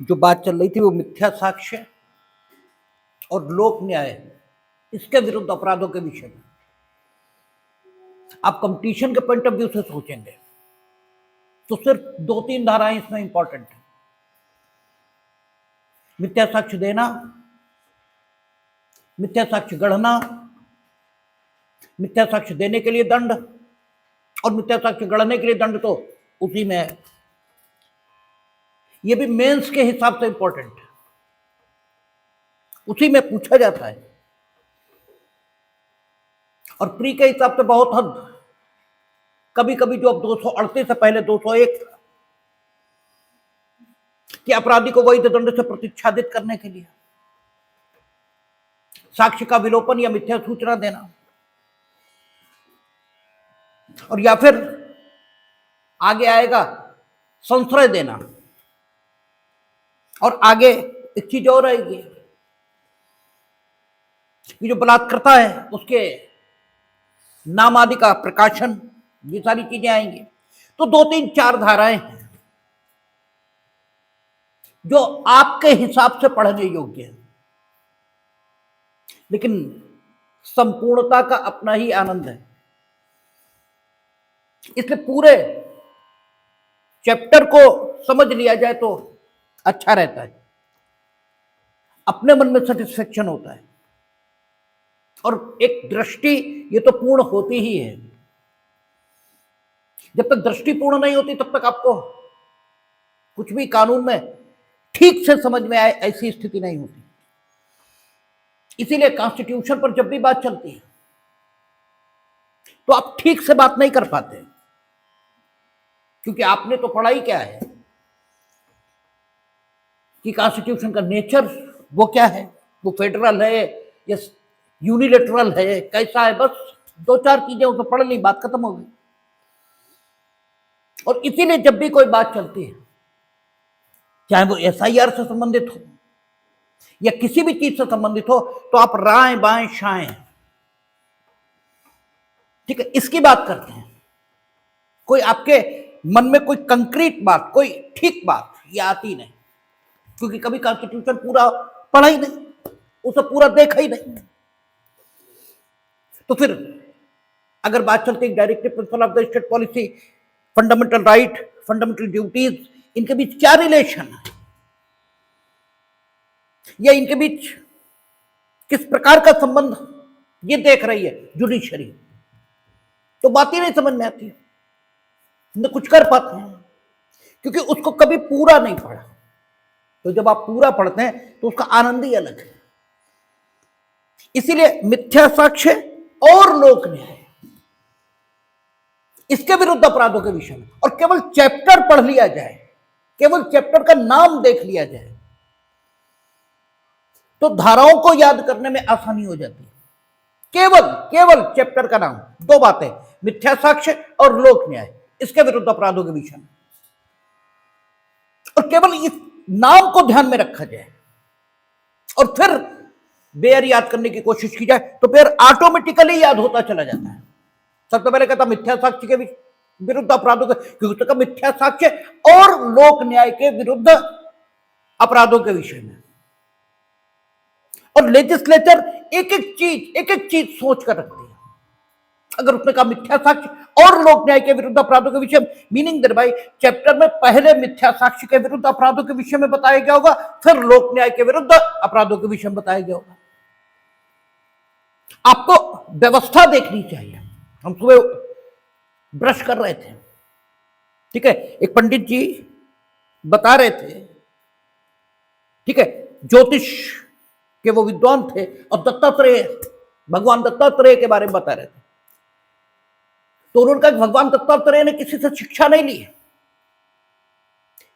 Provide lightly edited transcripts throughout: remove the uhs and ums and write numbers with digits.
जो बात चल रही थी वो मिथ्या साक्ष्य और लोक न्याय, इसके विरुद्ध अपराधों के विषय में। आप कंपटीशन के पॉइंट ऑफ व्यू से सोचेंगे तो सिर्फ 2-3 धाराएं इसमें इंपॉर्टेंट है। मिथ्या साक्ष्य देना, मिथ्या साक्ष्य गढ़ना, मिथ्या साक्ष्य देने के लिए दंड, और मिथ्या साक्ष्य गढ़ने के लिए दंड तो उसी में है। ये भी मेंस के हिसाब से इंपॉर्टेंट है, उसी में पूछा जाता है। और प्री के हिसाब से बहुत हद, कभी कभी जो अब 238 से पहले 201 कि अपराधी को वही दंड से प्रतिच्छादित करने के लिए साक्ष्य का विलोपन या मिथ्या सूचना देना, और या फिर आगे आएगा संश्रय देना, और आगे एक चीज और आएगी कि जो बलात्कृता है उसके नाम आदि का प्रकाशन, ये सारी चीजें आएंगी। तो 2-3-4 धाराएं हैं जो आपके हिसाब से पढ़ने योग्य है, लेकिन संपूर्णता का अपना ही आनंद है। इसलिए पूरे चैप्टर को समझ लिया जाए तो अच्छा रहता है, अपने मन में सेटिस्फेक्शन होता है, और एक दृष्टि ये तो पूर्ण होती ही है। जब तक दृष्टि पूर्ण नहीं होती तब तक आपको कुछ भी कानून में ठीक से समझ में आए ऐसी स्थिति नहीं होती। इसीलिए कॉन्स्टिट्यूशन पर जब भी बात चलती है तो आप ठीक से बात नहीं कर पाते, क्योंकि आपने तो पढ़ा ही क्या है कि कॉन्स्टिट्यूशन का नेचर वो क्या है, वो फेडरल है या यूनिलेटरल है, कैसा है। बस 2-4 चीजें उसमें पढ़ ली, बात खत्म हो गई। और इसीलिए जब भी कोई बात चलती है, चाहे वो एसआईआर से संबंधित हो या किसी भी चीज से संबंधित हो, तो आप राएं बाएं शाएं, ठीक है, इसकी बात करते हैं। कोई आपके मन में कोई कंक्रीट बात, कोई ठीक बात ये आती नहीं, क्योंकि कभी कॉन्स्टिट्यूशन पूरा पढ़ा ही नहीं, उसे पूरा देखा ही नहीं। तो फिर अगर बात चलती है directive principle of the state policy, fundamental right, fundamental duties, इनके बीच क्या रिलेशन है या इनके बीच किस प्रकार का संबंध ये देख रही है जुडिशरी, तो बात ही नहीं समझ में आती, न कुछ कर पाते हैं, क्योंकि उसको कभी पूरा नहीं पढ़ा। तो जब आप पूरा पढ़ते हैं तो उसका आनंद ही अलग है। इसीलिए मिथ्या साक्ष्य और लोक न्याय, इसके विरुद्ध अपराधों के विषय में, और केवल चैप्टर पढ़ लिया जाए, केवल चैप्टर का नाम देख लिया जाए तो धाराओं को याद करने में आसानी हो जाती है। केवल चैप्टर का नाम, 2 बातें, मिथ्या साक्ष्य और लोक न्याय, इसके विरुद्ध अपराधों के विषय में, और केवल इस नाम को ध्यान में रखा जाए और फिर बेयर याद करने की कोशिश की जाए तो बेयर ऑटोमेटिकली याद होता चला जाता है। सबसे पहले कहता मिथ्या साक्ष्य के विरुद्ध अपराधों के, क्योंकि उसका मिथ्या साक्ष्य और लोक न्याय के विरुद्ध अपराधों के विषय में, और लेजिस्लेचर एक एक चीज सोच कर रखती है। अगर उसने कहा मिथ्या साक्ष्य और लोक न्याय के विरुद्ध अपराधों के विषय में, मीनिंग देयर भाई चैप्टर में पहले मिथ्या साक्ष्य के विरुद्ध अपराधों के विषय में बताया गया होगा, फिर लोक न्याय के विरुद्ध अपराधों के विषय में बताया गया होगा। आपको व्यवस्था देखनी चाहिए। हम सुबह ब्रश कर रहे थे, ठीक है, एक पंडित जी बता रहे थे, ठीक है, ज्योतिष के वो विद्वान थे, और दत्तात्रेय, भगवान दत्तात्रेय के बारे में बता रहे थे। तो उन्होंने कहा भगवान दत्तात्रेय ने किसी से शिक्षा नहीं ली,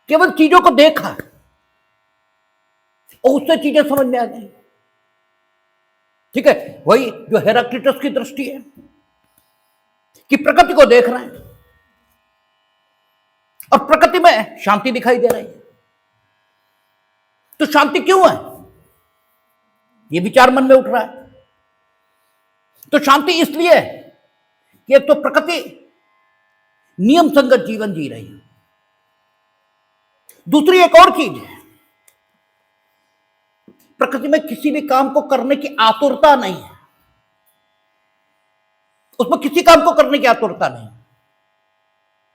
केवल चीजों को देखा और उससे चीजें समझ में आ गई, ठीक है। वही जो हेराक्लिटस की दृष्टि है कि प्रकृति को देख रहे हैं और प्रकृति में शांति दिखाई दे रही है, तो शांति क्यों है, ये विचार मन में उठ रहा है। तो शांति इसलिए है कि तो प्रकृति नियम संगत जीवन जी रही है। दूसरी एक और चीज है प्रकृति में किसी भी काम को करने की आतुरता नहीं है, उसमें किसी काम को करने की आतुरता नहीं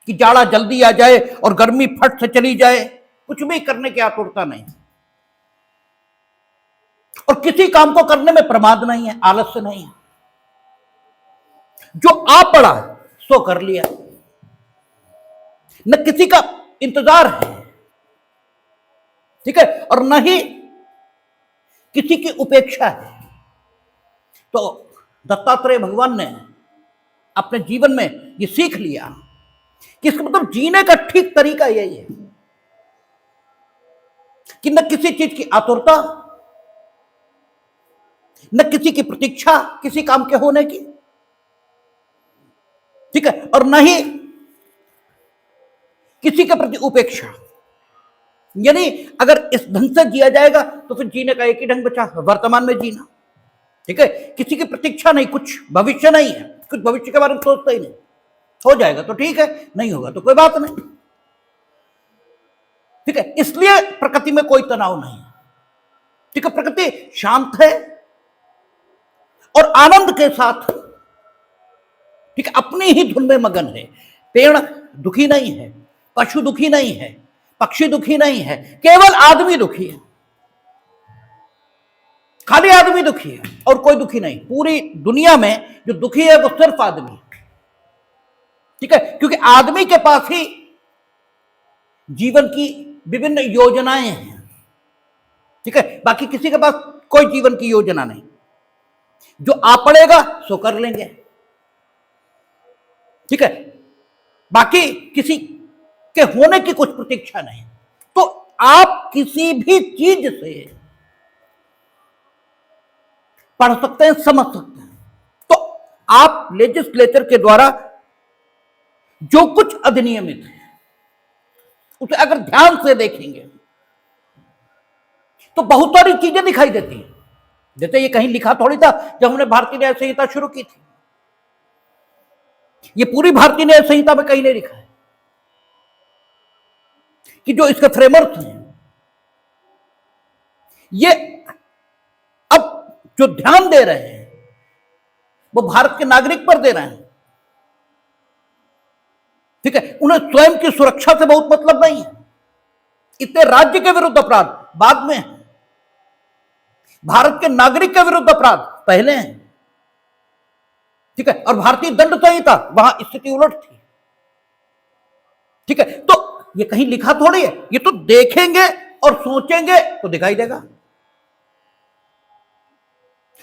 कि जाड़ा जल्दी आ जाए और गर्मी फट से चली जाए, कुछ भी करने की आतुरता नहीं, और किसी काम को करने में प्रमाद नहीं है, आलस्य नहीं है। जो आ पड़ा सो कर लिया, न किसी का इंतजार है, ठीक है, और न ही किसी की उपेक्षा है। तो दत्तात्रेय भगवान ने अपने जीवन में ये सीख लिया कि इसका मतलब जीने का ठीक तरीका यही है कि न किसी चीज की आतुरता, न किसी की प्रतीक्षा किसी काम के होने की, ठीक है, और न ही किसी के प्रति उपेक्षा। यानी अगर इस ढंग से जिया जाएगा तो फिर जीने का एक ही ढंग बचा, वर्तमान में जीना, ठीक है, किसी की प्रतीक्षा नहीं, कुछ भविष्य नहीं है, कुछ भविष्य के बारे में सोचता ही नहीं, हो जाएगा तो ठीक है, नहीं होगा तो कोई बात नहीं, ठीक है। इसलिए प्रकृति में कोई तनाव नहीं, ठीक है, प्रकृति शांत है और आनंद के साथ, ठीक है, अपनी ही धुन में मगन है। पेड़ दुखी नहीं है, पशु दुखी नहीं है, पक्षी दुखी नहीं है, केवल आदमी दुखी है, खाली आदमी दुखी है और कोई दुखी नहीं। पूरी दुनिया में जो दुखी है वो सिर्फ आदमी है, ठीक है, क्योंकि आदमी के पास ही जीवन की विभिन्न योजनाएं हैं, ठीक है, बाकी किसी के पास कोई जीवन की योजना नहीं। जो आ पड़ेगा सो कर लेंगे, ठीक है, बाकी किसी के होने की कुछ प्रतीक्षा नहीं। तो आप किसी भी चीज से पढ़ सकते हैं, समझ सकते हैं। तो आप लेजिस्लेचर के द्वारा जो कुछ अधिनियमित है उसे अगर ध्यान से देखेंगे तो बहुत सारी चीजें दिखाई देती हैं। जैसे ये कहीं लिखा थोड़ी था जब हमने भारतीय न्याय संहिता शुरू की थी, ये पूरी भारतीय न्याय संहिता में कहीं नहीं लिखा है कि जो इसके फ्रेमवर्क हैं ये अब जो ध्यान दे रहे हैं वो भारत के नागरिक पर दे रहे हैं, ठीक है, उन्हें स्वयं की सुरक्षा से बहुत मतलब नहीं है। इतने राज्य के विरुद्ध अपराध बाद में है, भारत के नागरिक के विरुद्ध अपराध पहले हैं, ठीक है, और भारतीय दंड संहिता वहां स्थिति उलट थी, ठीक है। तो ये कहीं लिखा थोड़ी है, ये तो देखेंगे और सोचेंगे तो दिखाई देगा,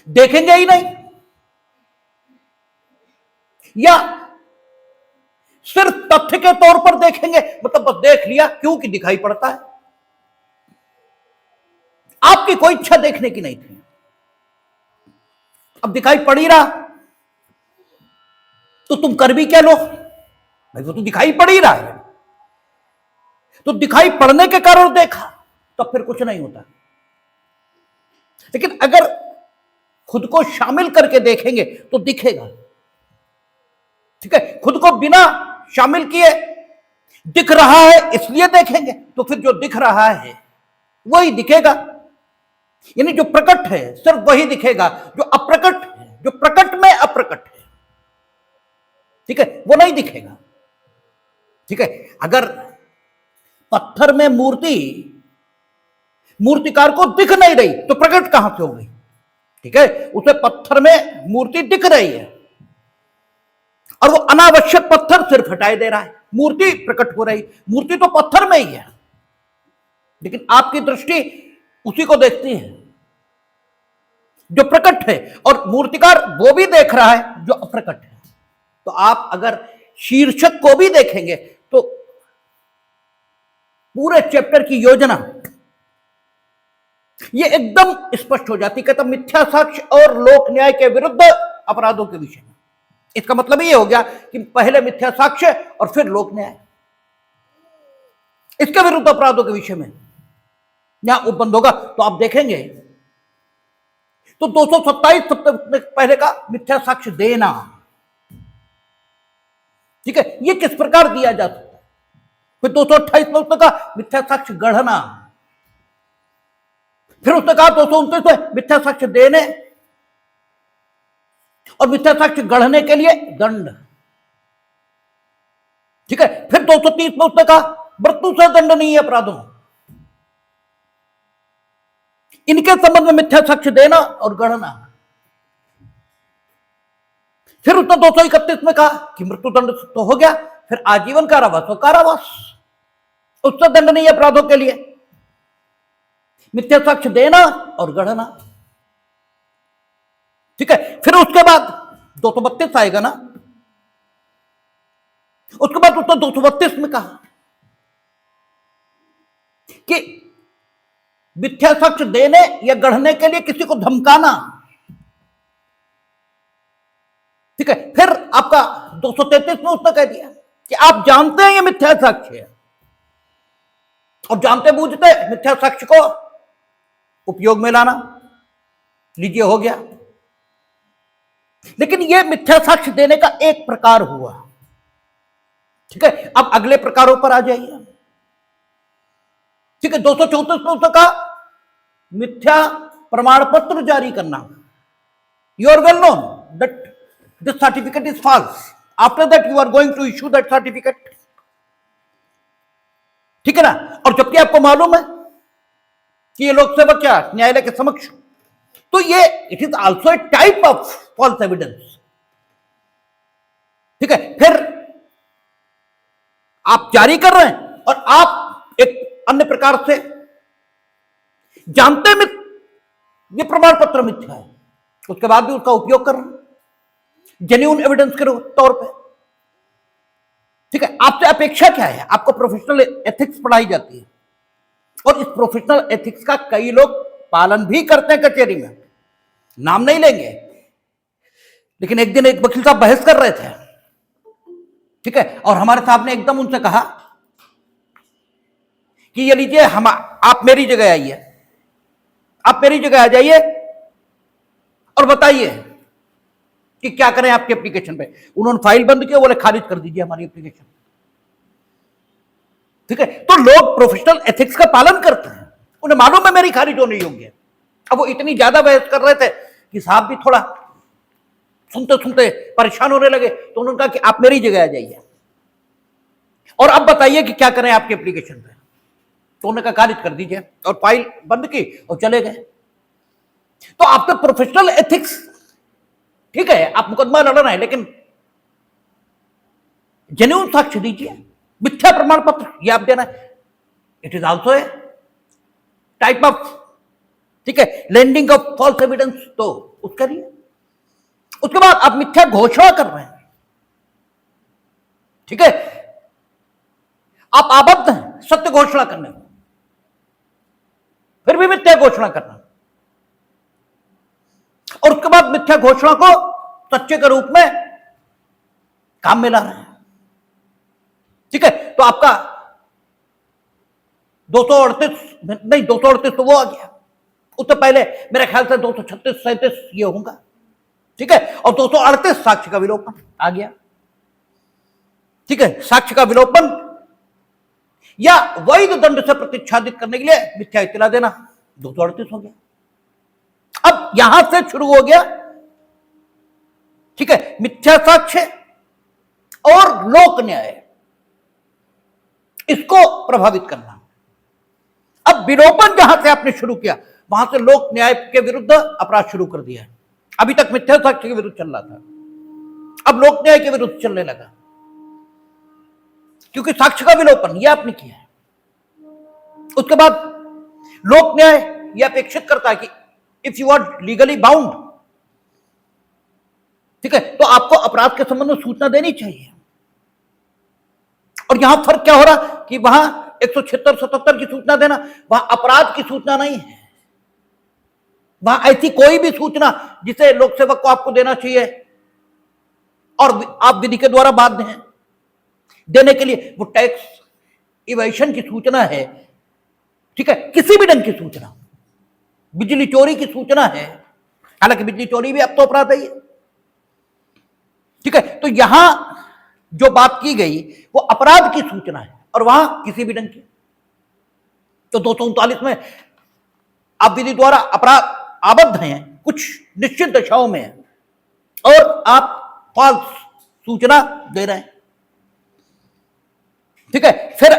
देखेंगे ही नहीं या सिर्फ तथ्य के तौर पर देखेंगे, मतलब बस देख लिया क्योंकि दिखाई पड़ता है, आपकी कोई इच्छा देखने की नहीं थी, अब दिखाई पड़ ही रहा तो तुम कर भी क्या लो भाई, वो तो दिखाई पड़ ही रहा है, तो दिखाई पड़ने के कारण देखा तो फिर कुछ नहीं होता। लेकिन अगर खुद को शामिल करके देखेंगे तो दिखेगा, ठीक है, खुद को बिना शामिल किए दिख रहा है इसलिए देखेंगे तो फिर जो दिख रहा है वही दिखेगा, यानी जो प्रकट है सिर्फ वही दिखेगा, जो अप्रकट है, जो प्रकट में अप्रकट है, ठीक है, वो नहीं दिखेगा, ठीक है। अगर पत्थर में मूर्ति मूर्तिकार को दिख नहीं रही तो प्रकट कहां से हो गई, ठीक है, उसे पत्थर में मूर्ति दिख रही है और वो अनावश्यक पत्थर सिर्फ हटाए दे रहा है, मूर्ति प्रकट हो रही, मूर्ति तो पत्थर में ही है, लेकिन आपकी दृष्टि उसी को देखती है जो प्रकट है और मूर्तिकार वो भी देख रहा है जो अप्रकट है। तो आप अगर शीर्षक को भी देखेंगे तो पूरे चैप्टर की योजना ये एकदम स्पष्ट हो जाती, कहता मिथ्या साक्ष्य और लोक न्याय के विरुद्ध अपराधों के विषय में। इसका मतलब ये हो गया कि पहले मिथ्या साक्ष्य और फिर लोक न्याय, इसके विरुद्ध अपराधों के विषय में यहां उपबंध होगा। तो आप देखेंगे तो 227 सबसे पहले का मिथ्या साक्ष्य देना, ठीक है, ये किस प्रकार दिया जा सकता है। फिर 228 का मिथ्या साक्ष्य गढ़ना, फिर उसने कहा 229 में मिथ्या साक्ष्य देने और मिथ्या साक्ष्य गढ़ने के लिए दंड। ठीक है, फिर 230 में उसने कहा मृत्यु से दंडनीय अपराधों, इनके संबंध में मिथ्या साक्ष्य देना और गढ़ना। फिर उसने 231 में कहा कि मृत्यु दंड तो हो गया, फिर आजीवन कारावास और कारावास उससे दंडनीय अपराधों के लिए मिथ्या साक्ष्य देना और गढ़ना। ठीक है, फिर उसके बाद 232 आएगा ना, उसके बाद उसने 232 में कहा कि मिथ्या साक्ष्य देने या गढ़ने के लिए किसी को धमकाना। ठीक है, फिर आपका 233 में उसने कह दिया कि आप जानते हैं ये मिथ्या साक्ष्य है और जानते बूझते मिथ्या साक्ष्य को उपयोग में लाना, लीजिए हो गया। लेकिन यह मिथ्या साक्ष्य देने का एक प्रकार हुआ। ठीक है, अब अगले प्रकारों पर आ जाइए। ठीक है, 234 में उसने कहा मिथ्या प्रमाण पत्र जारी करना। You are well known that this certificate is false, after that you are going to issue that certificate. ठीक है ना, और जबकि आपको मालूम है कि ये लोक सेवक क्या न्यायालय के समक्ष, तो ये it is also a type of false evidence. ठीक है, फिर आप जारी कर रहे हैं और आप एक अन्य प्रकार से जानते में ये प्रमाण पत्र मिथ्या है, उसके बाद भी उसका उपयोग कर रहे हैं जेन्युइन एविडेंस के तौर पे। ठीक है, आपसे अपेक्षा क्या है? आपको प्रोफेशनल एथिक्स पढ़ाई जाती है और इस प्रोफेशनल एथिक्स का कई लोग पालन भी करते हैं कचहरी में, नाम नहीं लेंगे। लेकिन एक दिन एक वकील साहब बहस कर रहे थे, ठीक है, और हमारे साहब ने एकदम उनसे कहा कि ये लीजिए हम आप मेरी जगह आइए, आप मेरी जगह आ जाइए और बताइए कि क्या करें आपके एप्लीकेशन पे। उन्होंने फाइल बंद किया, बोले खारिज कर दीजिए हमारी एप्लीकेशन। ठीक है, तो लोग प्रोफेशनल एथिक्स का पालन करते हैं, उन्हें मालूम है मेरी खारिज होने योग्य है। अब वो इतनी ज्यादा बहस कर रहे थे कि साहब भी थोड़ा सुनते सुनते परेशान होने लगे, तो उन्होंने कहा कि आप मेरी जगह आ जाइए और अब बताइए कि क्या करें आपके एप्लीकेशन पे। तो उन्होंने कहा खारिज कर दीजिए और फाइल बंद की और चले गए। तो आपका प्रोफेशनल एथिक्स, ठीक है, आप मुकदमा लड़ रहे हैं, लेकिन जेन्युइन साक्ष्य दीजिए। मिथ्या प्रमाण पत्र ये आप देना, it is also a type of, ठीक है, लैंडिंग ऑफ फॉल्स एविडेंस, तो उसका नहीं। उसके बाद आप मिथ्या घोषणा कर रहे हैं। ठीक है, आप आबद्ध हैं सत्य घोषणा करने में, फिर भी मिथ्या घोषणा करना, और उसके बाद मिथ्या घोषणा को सच्चे के रूप में काम में ला रहे हैं। ठीक है, तो आपका 238 नहीं, 238 तो वो आ गया, उससे पहले मेरे ख्याल से 236 37 ये होगा। ठीक है, और 238 साक्ष्य का विलोपन आ गया। ठीक है, साक्ष्य का विलोपन या वैध दंड से प्रतिच्छादित करने के लिए मिथ्या इत्तला देना 238 हो गया। अब यहां से शुरू हो गया, ठीक है, मिथ्या साक्ष्य और लोक न्याय, इसको प्रभावित करना। अब विलोपन जहां से आपने शुरू किया, वहां से लोक न्याय के विरुद्ध अपराध शुरू कर दिया। अभी तक मिथ्या साक्ष्य के विरुद्ध चल रहा था, अब लोक न्याय के विरुद्ध चलने लगा, क्योंकि साक्ष्य का विलोपन यह आपने किया है। उसके बाद लोक न्याय यह अपेक्षित करता है कि if you are legally bound, ठीक है, तो आपको अपराध के संबंध में सूचना देनी चाहिए। और यहां फर्क क्या हो रहा कि वहां 176 77 की सूचना देना, वहां अपराध की सूचना नहीं है, वहां ऐसी कोई भी सूचना जिसे लोक सेवक को आपको देना चाहिए और आप विधि के द्वारा बाध्य हैं देने के लिए, वो टैक्स इवेशन की सूचना है। ठीक है, किसी भी ढंग की सूचना, बिजली चोरी की सूचना है, हालांकि बिजली चोरी भी अब तो अपराध है। ठीक है, तो यहां जो बात की गई वो अपराध की सूचना है और वहां किसी भी ढंग की। तो 239 में आप विधि द्वारा अपराध आबद्ध हैं कुछ निश्चित दशाओं में और आप फॉल्स सूचना दे रहे हैं, ठीक है। फिर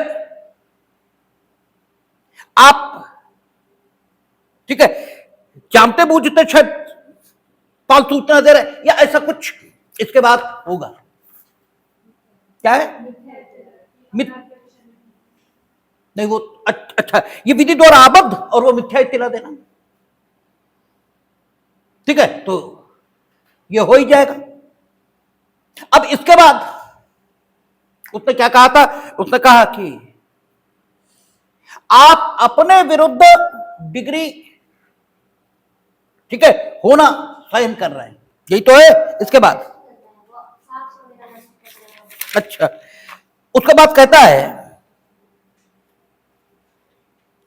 आप, ठीक है, जानते बूझते शायद फॉल्स सूचना दे रहे हैं या ऐसा कुछ इसके बाद होगा। क्या है? नहीं वो अच्छा, ये विधि द्वारा आबद्ध और वो मिथ्या इत्तला देना, ठीक है, तो ये हो ही जाएगा। अब इसके बाद उसने क्या कहा था? उसने कहा कि आप अपने विरुद्ध डिग्री, ठीक है, होना सहन कर रहे हैं, यही तो है। इसके बाद अच्छा, उसके बाद कहता है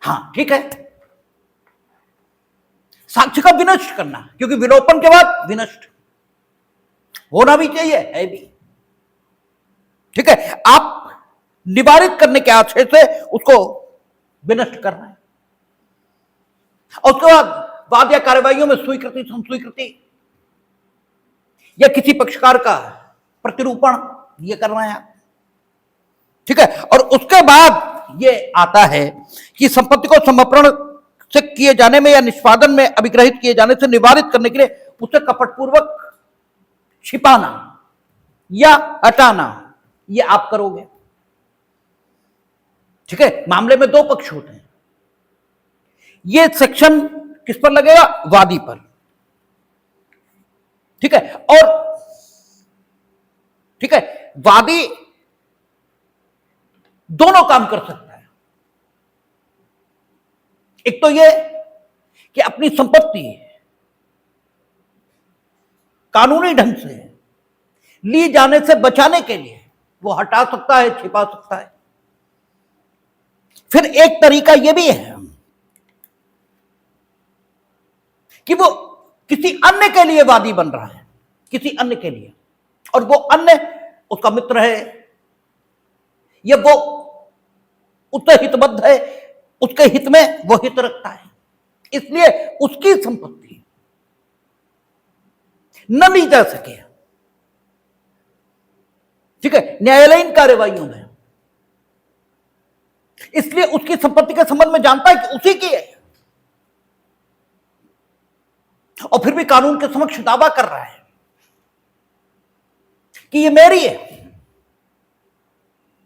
हाँ ठीक है, साक्ष्य का विनष्ट करना, क्योंकि विलोपन के बाद विनष्ट होना भी चाहिए, है भी, ठीक है। आप निवारित करने के आशय से उसको विनष्ट करना है। और उसके बाद वाद या कार्यवाहियों में स्वीकृति संस्वीकृति या किसी पक्षकार का प्रतिरूपण ये करना है, ठीक है। और उसके बाद ये आता है कि संपत्ति को समर्पण से किए जाने में या निष्पादन में अभिग्रहित किए जाने से निवारित करने के लिए उसे कपटपूर्वक छिपाना या हटाना ये आप करोगे, ठीक है। मामले में दो पक्ष होते हैं, ये सेक्शन किस पर लगेगा? वादी पर, ठीक है। और ठीक है, वादी दोनों काम कर सकता है। एक तो ये कि अपनी संपत्ति कानूनी ढंग से ली जाने से बचाने के लिए वो हटा सकता है, छिपा सकता है। फिर एक तरीका यह भी है कि वो किसी अन्य के लिए वादी बन रहा है, किसी अन्य के लिए, और वो अन्य उसका मित्र है या वो उससे हितबद्ध है, उसके हित में वो हित रखता है, इसलिए उसकी संपत्ति न ली जा सके, ठीक है, न्यायालयीन कार्यवाहियों में। इसलिए उसकी संपत्ति के संबंध में जानता है कि उसी की है, और फिर भी कानून के समक्ष दावा कर रहा है कि ये मेरी है,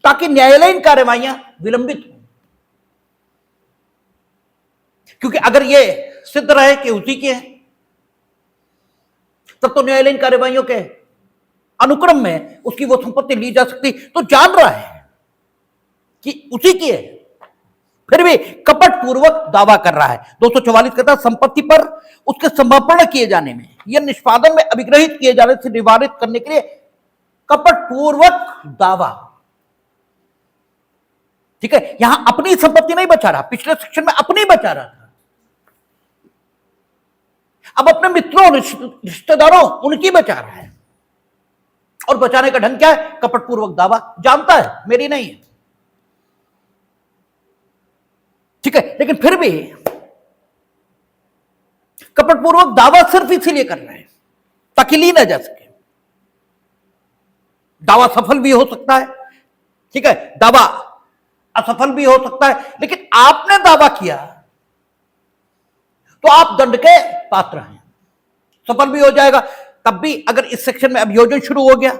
ताकि न्यायालयीन कार्यवाहियां विलंबित हो। क्योंकि अगर ये सिद्ध रहे कि उसी की है, तब तो न्यायालयीन कार्यवाहियों के अनुक्रम में उसकी वो संपत्ति ली जा सकती। तो जान रहा है कि उसी की है, फिर भी कपट पूर्वक दावा कर रहा है। 244 कहता है संपत्ति पर उसके समर्पण किए जाने में या निष्पादन में अभिग्रहित किए जाने से निवारित करने के लिए कपट पूर्वक दावा, ठीक है। यहां अपनी संपत्ति नहीं बचा रहा, पिछले सेक्शन में अपनी बचा रहा था, अब अपने मित्रों रिश्तेदारों उनकी बचा रहा है। और बचाने का ढंग क्या है? कपटपूर्वक दावा। जानता है मेरी नहीं है, ठीक है, लेकिन फिर भी कपटपूर्वक दावा सिर्फ इसीलिए कर रहे हैं ताकि ली ना जा सके। दावा सफल भी हो सकता है, ठीक है, दावा असफल भी हो सकता है, लेकिन आपने दावा किया तो आप दंड के पात्र हैं। सफल भी हो जाएगा तब भी अगर इस सेक्शन में अभियोजन शुरू हो गया,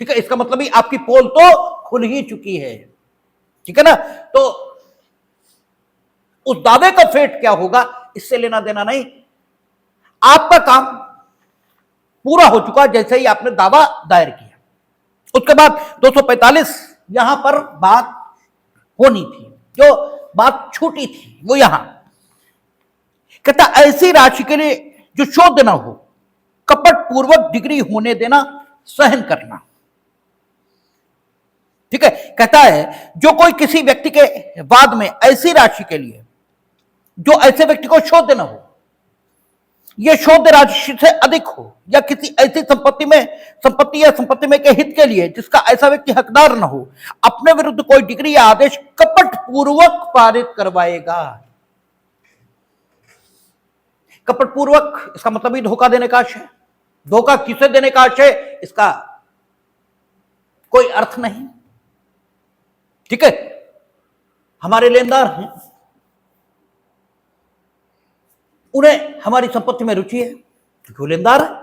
ठीक है, इसका मतलब ही आपकी पोल तो खुल ही चुकी है, ठीक है ना। तो उस दावे का फेट क्या होगा इससे लेना देना नहीं, आपका काम पूरा हो चुका जैसे ही आपने दावा दायर किया। उसके बाद 245 यहां पर बात होनी थी, जो बात छूटी थी वो यहां कहता ऐसी राशि के लिए जो शोध न हो कपट पूर्वक डिग्री होने देना सहन करना, ठीक है। कहता है जो कोई किसी व्यक्ति के वाद में ऐसी राशि के लिए जो ऐसे व्यक्ति को शोध न हो, यह शोध राशि से अधिक हो या किसी ऐसी संपत्ति या संपत्ति में के हित के लिए जिसका ऐसा व्यक्ति हकदार न हो, अपने विरुद्ध कोई डिग्री या आदेश कपट पूर्वक पारित करवाएगा। कपटपूर्वक इसका मतलब ही धोखा देने का आशय। धोखा किसे देने का आशय, इसका कोई अर्थ नहीं। ठीक है, हमारे लेनदार हैं, उन्हें हमारी संपत्ति में रुचि है क्योंकि वो लेनदार है।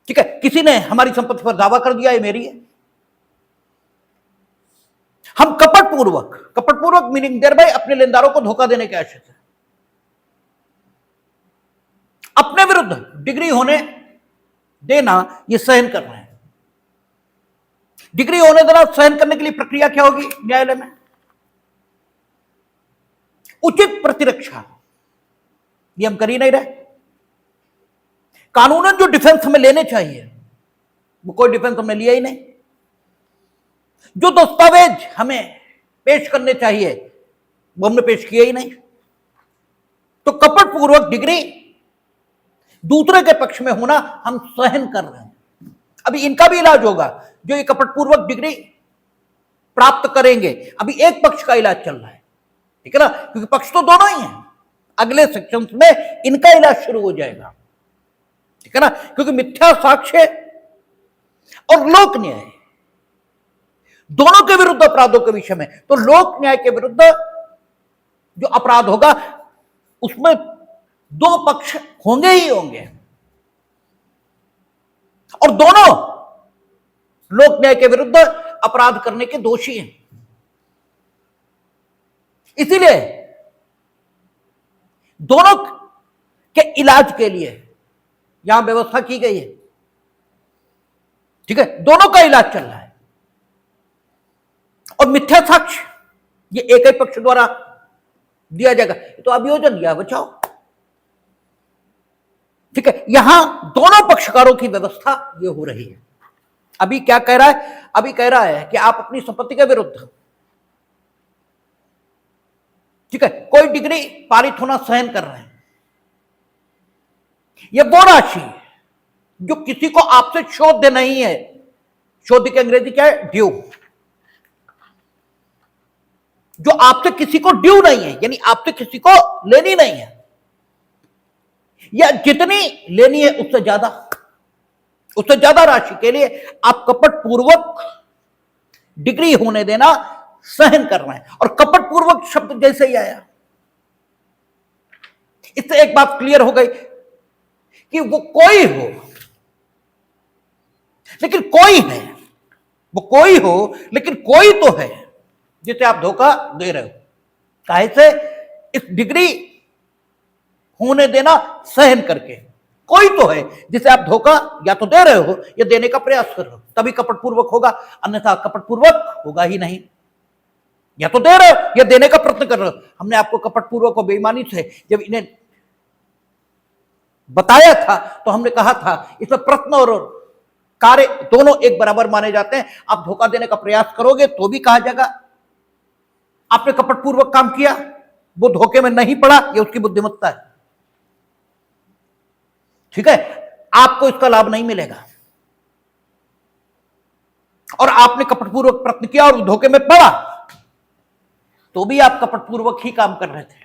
ठीक है, किसी ने हमारी संपत्ति पर दावा कर दिया ये मेरी है, हम कपटपूर्वक मीनिंग देर बाय अपने लेनदारों को धोखा देने के आशय से अपने विरुद्ध डिग्री होने देना ये सहन कर रहे हैं। डिग्री होने देना सहन करने के लिए प्रक्रिया क्या होगी न्यायालय में, उचित प्रतिरक्षा, ये हम कर ही नहीं रहे। कानूनन जो डिफेंस हमें लेने चाहिए वो कोई डिफेंस हमने लिया ही नहीं। जो दस्तावेज हमें पेश करने चाहिए वो हमने पेश किया ही नहीं। तो कपटपूर्वक डिग्री दूसरे के पक्ष में होना हम सहन कर रहे हैं। अभी इनका भी इलाज होगा, जो ये कपटपूर्वक डिग्री प्राप्त करेंगे। अभी एक पक्ष का इलाज चल रहा है, ठीक है ना, क्योंकि पक्ष तो दोनों ही हैं। अगले सेक्शन में इनका इलाज शुरू हो जाएगा, ठीक है ना, क्योंकि मिथ्या साक्ष्य और लोक न्याय दोनों के विरुद्ध अपराधों के विषय में, तो लोक न्याय के विरुद्ध जो अपराध होगा उसमें दो पक्ष होंगे ही होंगे, और दोनों लोक न्याय के विरुद्ध अपराध करने के दोषी हैं। इसीलिए दोनों के इलाज के लिए यहां व्यवस्था की गई है, ठीक है, दोनों का इलाज चल रहा है। और मिथ्या साक्ष्य ये एक ही पक्ष द्वारा दिया जाएगा, तो अभियोजन या बचाओ, ठीक है, यहां दोनों पक्षकारों की व्यवस्था ये हो रही है। अभी क्या कह रहा है, अभी कह रहा है कि आप अपनी संपत्ति के विरुद्ध, ठीक है, कोई डिग्री पारित होना सहन कर रहे हैं। यह वो राशि जो किसी को आपसे शोध्य नहीं है, शोध्य की अंग्रेजी क्या है, ड्यू, जो आपसे किसी को ड्यू नहीं है, यानी आपसे किसी को लेनी नहीं है, या जितनी लेनी है उससे ज्यादा राशि के लिए आप कपटपूर्वक डिग्री होने देना सहन कर रहे हैं। और कपटपूर्वक शब्द जैसे ही आया, इससे एक बात क्लियर हो गई कि वो कोई हो, लेकिन कोई है, वो कोई हो लेकिन कोई तो है जिसे आप धोखा दे रहे हो। काहे से, इस डिग्री होने देना सहन करके कोई तो है जिसे आप धोखा या तो दे रहे हो या देने का प्रयास कर रहे हो, तभी कपटपूर्वक होगा, अन्यथा कपटपूर्वक होगा ही नहीं। या तो दे रहे हो या देने का प्रयत्न कर रहे हो। हमने आपको कपटपूर्वक और बेईमानी से जब इन्हें बताया था तो हमने कहा था इसमें प्रयत्न और कार्य दोनों एक बराबर माने जाते हैं। आप धोखा देने का प्रयास करोगे तो भी कहा जाएगा आपने कपटपूर्वक काम किया, वो धोखे में नहीं पड़ा, ये उसकी बुद्धिमत्ता है, ठीक है, आपको इसका लाभ नहीं मिलेगा। और आपने कपटपूर्वक प्रयत्न किया और धोखे में पड़ा तो भी आप कपटपूर्वक ही काम कर रहे थे।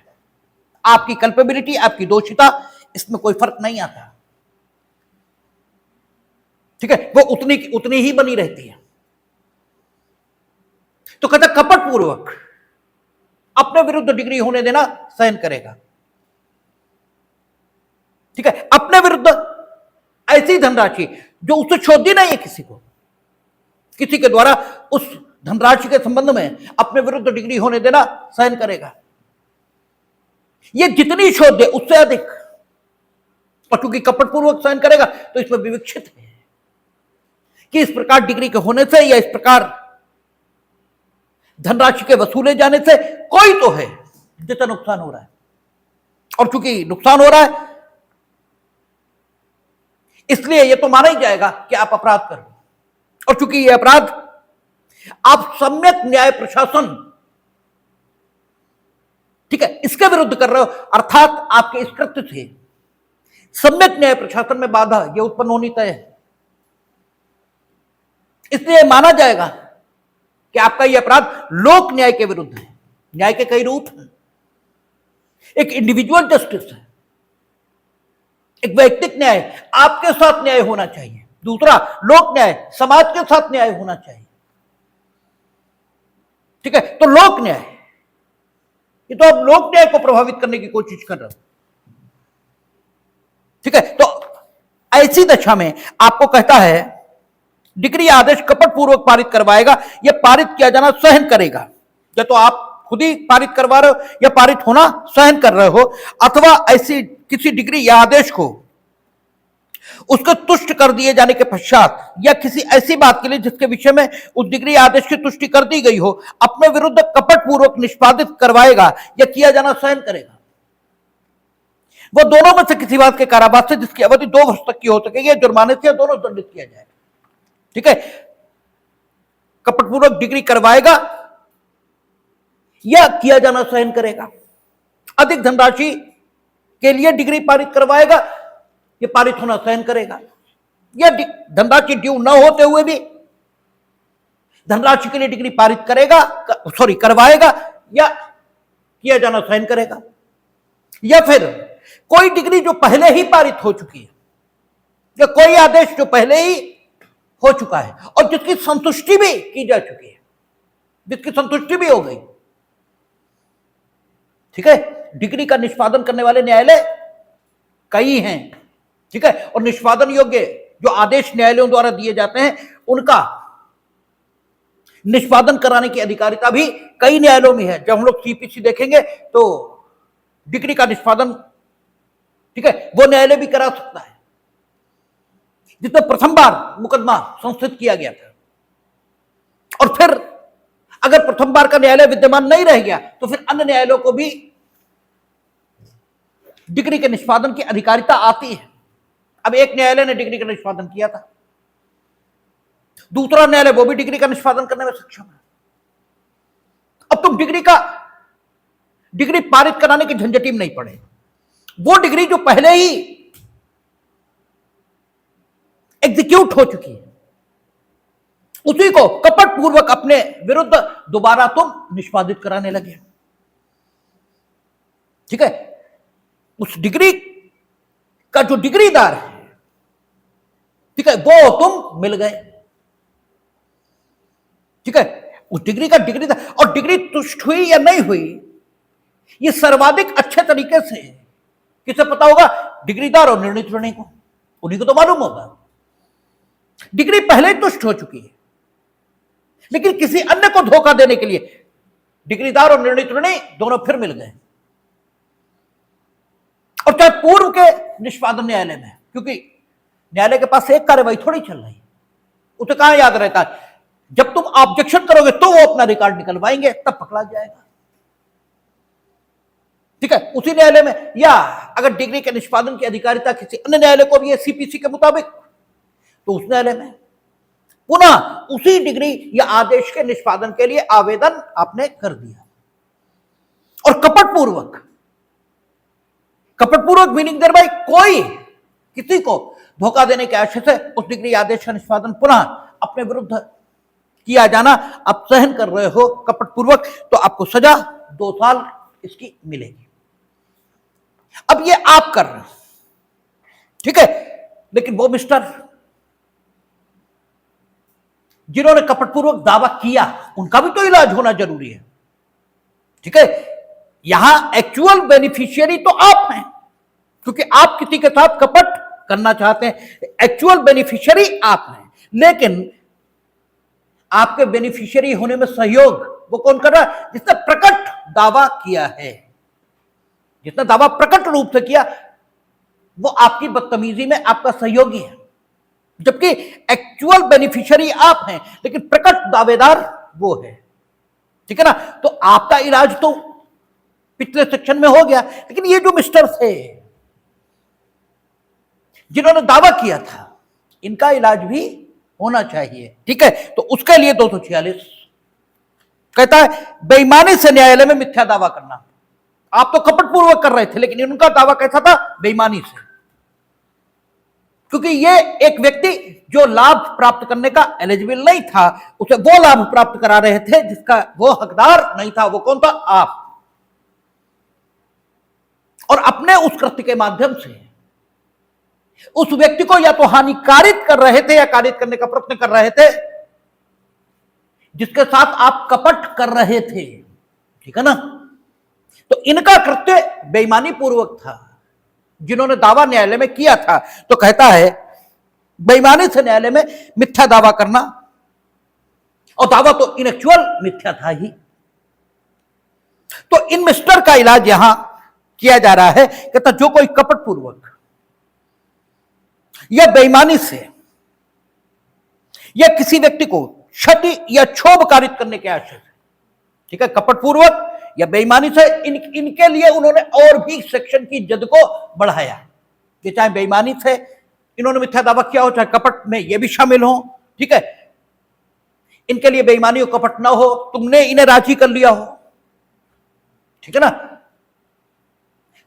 आपकी कल्पेबिलिटी, आपकी दोषिता, इसमें कोई फर्क नहीं आता, ठीक है, वो उतनी ही बनी रहती है। तो कहता कपटपूर्वक अपने विरुद्ध डिग्री होने देना सहन करेगा, ठीक है, अपने विरुद्ध ऐसी धनराशि जो उससे शोधी नहीं है, किसी के द्वारा उस धनराशि के संबंध में अपने विरुद्ध डिग्री होने देना सहन करेगा। यह जितनी शोध है उससे अधिक, और क्योंकि कपटपूर्वक सहन करेगा तो इसमें विवक्षित है कि इस प्रकार डिग्री के होने से या इस प्रकार धनराशि के वसूले जाने से कोई तो है जितना नुकसान हो रहा है। और चूंकि नुकसान हो रहा है इसलिए यह तो माना ही जाएगा कि आप अपराध कर रहे हो। और चूंकि यह अपराध आप सम्यक न्याय प्रशासन, ठीक है, इसके विरुद्ध कर रहे हो, अर्थात आपके इस कृत्य से सम्यक न्याय प्रशासन में बाधा यह उत्पन्न होनी तय है। इसलिए माना जाएगा कि आपका यह अपराध लोक न्याय के विरुद्ध है। न्याय के कई रूप हैं, एक इंडिविजुअल जस्टिस है, एक वैयक्तिक न्याय, आपके साथ न्याय होना चाहिए। दूसरा, लोक न्याय, समाज के साथ न्याय होना चाहिए। ठीक है, तो लोक न्याय, ये तो आप लोक न्याय को प्रभावित करने की कोशिश कर रहे हो। ठीक है, तो ऐसी दशा में आपको कहता है डिग्री आदेश कपट पूर्वक पारित करवाएगा, यह पारित किया जाना सहन करेगा। या तो आप खुद ही पारित करवा रहे हो या पारित होना सहन कर रहे हो, अथवा ऐसी किसी डिग्री या आदेश को उसको तुष्ट कर दिए जाने के पश्चात या किसी ऐसी बात के लिए जिसके विषय में उस डिग्री आदेश की तुष्टि कर दी गई हो, अपने विरुद्ध कपट पूर्वक निष्पादित करवाएगा या किया जाना सहन करेगा। वो दोनों में से किसी बात के कारावास से जिसकी अवधि 2 वर्ष तक की हो सकेगी या जुर्माने से, दोनों दंडित किया जाएगा। ठीक है, कपट पूर्वक डिग्री करवाएगा या किया जाना सहन करेगा। अधिक धनराशि के लिए डिग्री पारित करवाएगा, ये पारित होना सहन करेगा। या धनराशि ड्यू न होते हुए भी धनराशि के लिए डिग्री पारित करेगा, करवाएगा या किया जाना सहन करेगा। या फिर कोई डिग्री जो पहले ही पारित हो चुकी है या कोई आदेश जो पहले ही हो चुका है और जिसकी संतुष्टि भी की जा चुकी है, जिसकी संतुष्टि भी हो गई। ठीक है, डिग्री का निष्पादन करने वाले न्यायालय कई हैं। ठीक है, और निष्पादन योग्य जो आदेश न्यायालयों द्वारा दिए जाते हैं उनका निष्पादन कराने की अधिकारिता भी कई न्यायालयों में है। जब हम लोग सीपीसी देखेंगे तो डिग्री का निष्पादन, ठीक है, वो न्यायालय भी करा सकता है जिसमें प्रथम बार मुकदमा संस्थित किया गया था। और फिर अगर प्रथम बार का न्यायालय विद्यमान नहीं रह गया तो फिर अन्य न्यायालयों को भी डिग्री के निष्पादन की अधिकारिता आती है। अब एक न्यायालय ने डिग्री का निष्पादन किया था, दूसरा न्यायालय वो भी डिग्री का निष्पादन करने में सक्षम है। अब तुम डिग्री पारित कराने की झंझट में नहीं पड़े। वो डिग्री जो पहले ही एग्जीक्यूट हो चुकी है उसी को कपट पूर्वक अपने विरुद्ध दोबारा तुम निष्पादित कराने लगे। ठीक है, उस डिग्री का जो डिग्रीदार है, ठीक है, वो तुम मिल गए। ठीक है, उस डिग्री का डिग्रीदार, और डिग्री तुष्ट हुई या नहीं हुई ये सर्वाधिक अच्छे तरीके से किसे पता होगा? डिग्रीदार और निर्णय निर्णय को, उन्हीं को तो मालूम होगा। डिग्री पहले ही तुष्ट हो चुकी है, लेकिन किसी अन्य को धोखा देने के लिए डिग्रीदार और निर्णय निर्णय दोनों फिर मिल गए। और चाहे पूर्व के निष्पादन न्यायालय में, क्योंकि न्यायालय के पास एक कार्यवाही थोड़ी चल रही, उसे कहां याद रहता है? जब तुम ऑब्जेक्शन करोगे तो वो अपना रिकॉर्ड निकलवाएंगे, तब पकड़ा जाएगा। ठीक है, उसी न्यायालय में, या अगर डिग्री के निष्पादन की अधिकारिता किसी अन्य न्यायालय को भी है सीपीसी के मुताबिक, तो उस न्यायालय में पुनः उसी डिग्री या आदेश के निष्पादन के लिए आवेदन आपने कर दिया। और कपट पूर्वक मीनिंग देयर बाय कोई किसी को धोखा देने के आशय से उस डिग्री आदेश का निष्पादन पुनः अपने विरुद्ध किया जाना आप सहन कर रहे हो कपट पूर्वक, तो आपको सजा 2 साल इसकी मिलेगी। अब ये आप कर रहे हैं, ठीक है, लेकिन वो मिस्टर जिन्होंने कपटपूर्वक दावा किया उनका भी तो इलाज होना जरूरी है। ठीक है, यहां एक्चुअल बेनिफिशियरी तो आप हैं, क्योंकि आप किसी के साथ कपट करना चाहते हैं। एक्चुअल बेनिफिशियरी आप हैं, लेकिन आपके बेनिफिशियरी होने में सहयोग वो कौन कर रहा है? जिसने प्रकट दावा किया है, जिसने दावा प्रकट रूप से किया, वो आपकी बदतमीजी में आपका सहयोगी है। जबकि एक्चुअल बेनिफिशियरी आप हैं, लेकिन प्रकट दावेदार वो है। ठीक है ना? तो आपका इलाज तो पिछले सेक्शन में हो गया, लेकिन ये जो मिस्टर थे जिन्होंने दावा किया था, इनका इलाज भी होना चाहिए। ठीक है, तो उसके लिए 246 कहता है बेईमानी से न्यायालय में मिथ्या दावा करना। आप तो कपटपूर्वक कर रहे थे, लेकिन उनका दावा कैसा था? बेईमानी से। क्योंकि ये एक व्यक्ति जो लाभ प्राप्त करने का एलिजिबल नहीं था, उसे वो लाभ प्राप्त करा रहे थे जिसका वो हकदार नहीं था। वो कौन था? आप। और अपने उस कृत्य के माध्यम से उस व्यक्ति को या तो हानिकारित कर रहे थे या कारित करने का प्रयत्न कर रहे थे जिसके साथ आप कपट कर रहे थे, ठीक है ना। तो इनका कृत्य बेईमानी पूर्वक था। जिन्होंने दावा न्यायालय में किया था, तो कहता है बेईमानी से न्यायालय में मिथ्या दावा करना, और दावा तो इनएक्चुअल मिथ्या था ही। तो इन मिस्टर का इलाज यहां किया जा रहा है। कहता जो कोई कपट पूर्वक या बेईमानी से या किसी व्यक्ति को क्षति या क्षोभ कारित करने के आशय से, ठीक है, कपट पूर्वक या बेईमानी से, इनके लिए उन्होंने और भी सेक्शन की जद को बढ़ाया कि चाहे बेईमानी से इन्होंने मिथ्या दावा किया हो, चाहे कपट में ये भी शामिल हो, ठीक है। इनके लिए बेईमानी हो, कपट ना हो, तुमने इन्हें राजी कर लिया हो, ठीक है ना,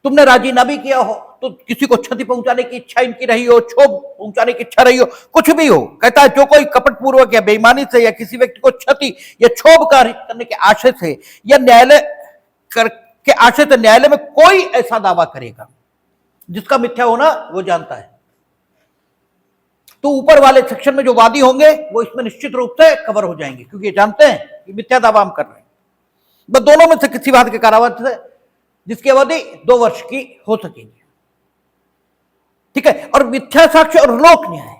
तुमने राजी ना भी किया हो, तो किसी को क्षति पहुंचाने की इच्छा इनकी रही हो, क्षोभ पहुंचाने की इच्छा रही हो, कुछ भी हो, कहता है जो कोई कपट पूर्वक या बेईमानी से या किसी व्यक्ति को क्षति या क्षोभ कारित करने के आशय से या न्यायालय के आशय से न्यायालय में कोई ऐसा दावा करेगा जिसका मिथ्या होना वो जानता है, तो ऊपर वाले सेक्शन में जो वादी होंगे वो इसमें निश्चित रूप से कवर हो जाएंगे, क्योंकि ये जानते हैं कि मिथ्या दावा हम कर रहे हैं। बस दोनों में से किसी बात के कारावास से जिसकी अवधि 2 वर्ष की हो सकेगी, ठीक है। और मिथ्या साक्ष्य और लोक न्याय,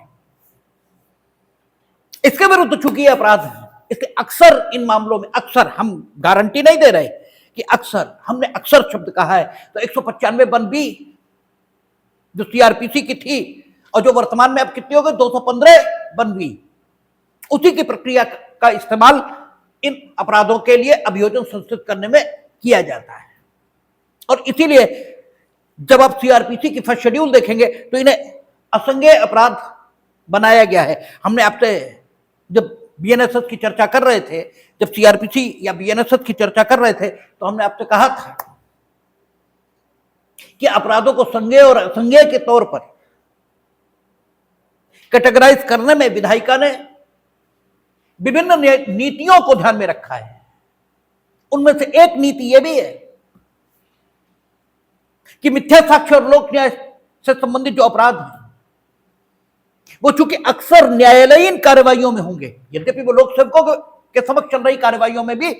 इसके विरुद्ध चूंकि ये अपराध है, इसलिए अक्सर इन मामलों में, अक्सर, हम गारंटी नहीं दे रहे कि अक्सर, हमने अक्सर शब्द कहा है, तो 195(1)B जो सीआरपीसी की थी और जो वर्तमान में अब कितनी हो गई 215(1)B, उसी की प्रक्रिया का इस्तेमाल इन अपराधों के लिए अभियोजन संस्थित करने में किया जाता है। और इसीलिए जब आप सीआरपीसी की फर्स्ट शेड्यूल देखेंगे तो इन्हें असंज्ञेय अपराध बनाया गया है। हमने आपसे जब बीएनएसएस की चर्चा कर रहे थे, जब सीआरपीसी या बीएनएसएस की चर्चा कर रहे थे, तो हमने आपसे कहा था कि अपराधों को संज्ञेय और असंज्ञेय के तौर पर कैटेगराइज करने में विधायिका ने विभिन्न नीतियों को ध्यान में रखा है। उनमें से एक नीति यह भी है कि मिथ्या साक्ष्य और लोक न्याय से संबंधित जो अपराध हैं वो चूंकि अक्सर न्यायालयीन कार्रवाइयों में होंगे, यद्यपि वो लोक सेवकों के समक्ष चल रही कार्रवाइयों में भी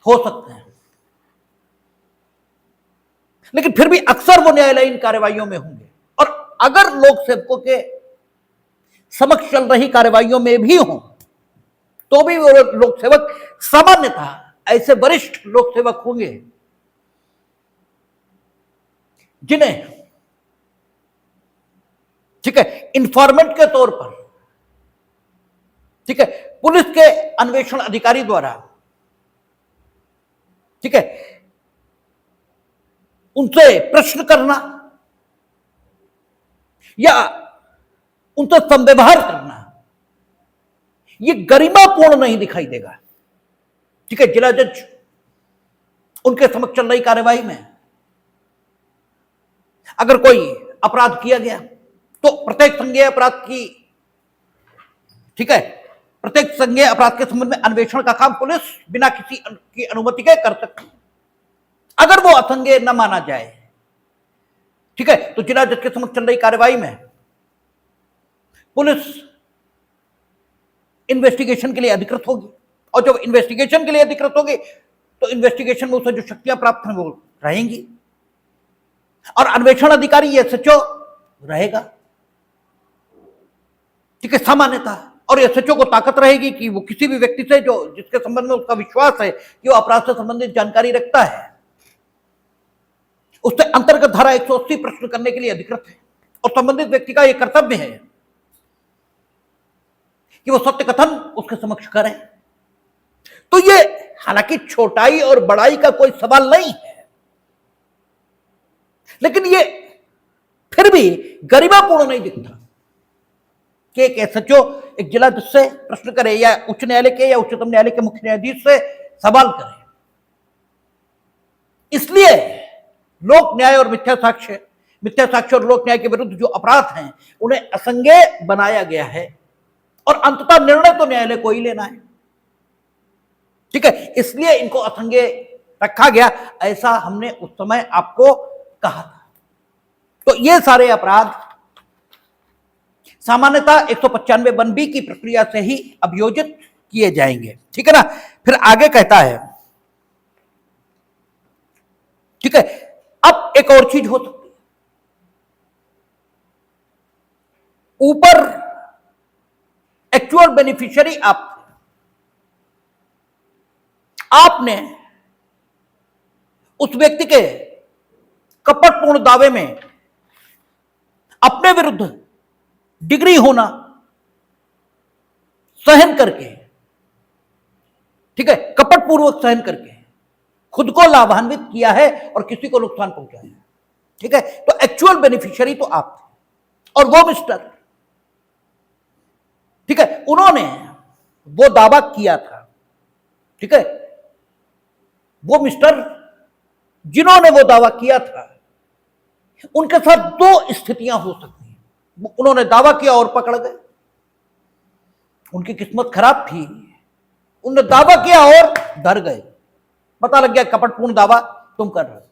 हो सकते हैं, लेकिन फिर भी अक्सर वो न्यायालयीन कार्रवाइयों में होंगे। और अगर लोक सेवकों के समक्ष चल रही कार्रवाइयों में भी हों तो भी वो लोक सेवक सामान्यतः ऐसे वरिष्ठ लोक सेवक होंगे जिन्हें, ठीक है, इंफॉर्मेंट के तौर पर, ठीक है, पुलिस के अन्वेषण अधिकारी द्वारा, ठीक है, उनसे प्रश्न करना या उनसे संव्यवहार करना ये गरिमापूर्ण नहीं दिखाई देगा, ठीक है। जिला जज उनके समक्ष चल रही कार्यवाही में अगर कोई अपराध किया गया तो प्रत्येक संज्ञेय अपराध की, ठीक है, प्रत्येक संज्ञेय अपराध के संबंध में अन्वेषण का काम पुलिस बिना किसी की अनुमति के कर सकती है। अगर वो असंज्ञेय न माना जाए, ठीक है, तो जिला जज के समक्ष चल रही कार्यवाही में पुलिस इन्वेस्टिगेशन के लिए अधिकृत होगी, और जब इन्वेस्टिगेशन के लिए अधिकृत होगी तो इन्वेस्टिगेशन में उसे जो शक्तियां प्राप्त हैं वो रहेंगी, और अन्वेषण अधिकारी ये एसएचओ रहेगा, ठीक है, सामान्यतः। और एसएचओ को ताकत रहेगी कि वो किसी भी व्यक्ति से जो जिसके संबंध में उसका विश्वास है कि वो अपराध से संबंधित जानकारी रखता है, उससे अंतर्गत धारा 180 प्रश्न करने के लिए अधिकृत है, और संबंधित व्यक्ति का यह कर्तव्य है कि वो सत्य कथन उसके समक्ष करे। तो ये हालांकि छोटाई और बड़ाई का कोई सवाल नहीं है, लेकिन ये फिर भी गरिमापूर्ण नहीं दिखता कि एक एसएचओ एक जिला जज से प्रश्न करे या उच्च न्यायालय के या उच्चतम न्यायालय के मुख्य न्यायाधीश से सवाल करे। इसलिए लोक न्याय और मिथ्या साक्ष्य और लोक न्याय के विरुद्ध जो अपराध हैं उन्हें असंज्ञेय बनाया गया है, और अंततः निर्णय तो न्यायालय को ही लेना है, ठीक है। इसलिए इनको असंज्ञेय रखा गया। ऐसा हमने उस समय आपको कहा था। तो ये सारे अपराध सामान्यतः 195(1)(b) की प्रक्रिया से ही अभियोजित किए जाएंगे, ठीक है ना। फिर आगे कहता है, ठीक है, अब एक और चीज हो सकती है, ऊपर एक्चुअल बेनिफिशियरी आपने उस व्यक्ति के कपटपूर्ण दावे में अपने विरुद्ध डिग्री होना सहन करके, ठीक है, कपटपूर्वक सहन करके खुद को लाभान्वित किया है और किसी को नुकसान पहुंचाया है, ठीक है। तो एक्चुअल बेनिफिशियरी तो आप थे और वो मिस्टर, ठीक है, उन्होंने वो दावा किया था, ठीक है। वो मिस्टर जिन्होंने वो दावा किया था, उनके साथ दो स्थितियां हो सकती हैं। उन्होंने दावा किया और पकड़ गए, उनकी किस्मत खराब थी, उन्होंने दावा किया और डर गए, पता लग गया कपटपूर्ण दावा तुम कर रहे हो,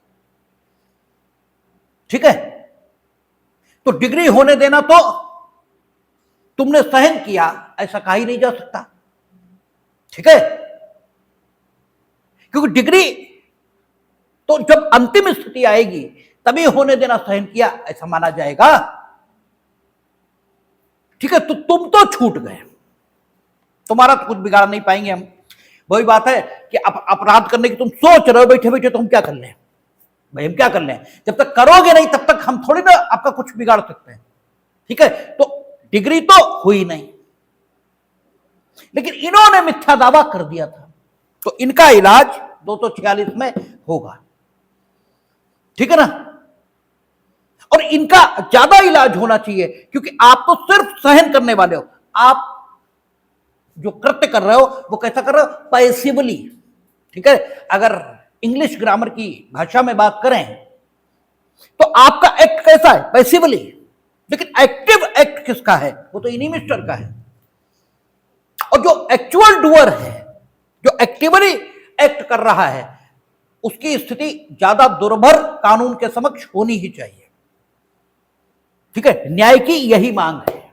ठीक है। तो डिग्री होने देना तो तुमने सहन किया ऐसा कहा ही नहीं जा सकता, ठीक है, क्योंकि डिग्री तो जब अंतिम स्थिति आएगी तभी होने देना सहन किया ऐसा माना जाएगा, ठीक है। तो तुम तो छूट गए, तुम्हारा तो कुछ बिगाड़ नहीं पाएंगे हम। वही बात है कि अपराध करने की तुम सोच रहे हो बैठे बैठे, तो हम क्या कर लें भाई, हम क्या कर लें, जब तक करोगे नहीं तब तक हम थोड़ी ना आपका कुछ बिगाड़ सकते हैं, ठीक है। तो डिग्री तो हुई नहीं, लेकिन इन्होंने मिथ्या दावा कर दिया था, तो इनका इलाज 246 में होगा, ठीक है ना। और इनका ज्यादा इलाज होना चाहिए, क्योंकि आप तो सिर्फ सहन करने वाले हो, आप जो कृत्य कर रहे हो वो कैसा कर रहे हो, पैसिवली, ठीक है। अगर इंग्लिश ग्रामर की भाषा में बात करें तो आपका एक्ट कैसा है, पैसिवली, लेकिन एक्टिव एक्ट किसका है, वो तो इन्हीं मिस्टर का है। और जो एक्चुअल डूअर है, जो एक्टिवली एक्ट कर रहा है, उसकी स्थिति ज्यादा दुर्भर कानून के समक्ष होनी ही चाहिए, ठीक है। न्याय की यही मांग है।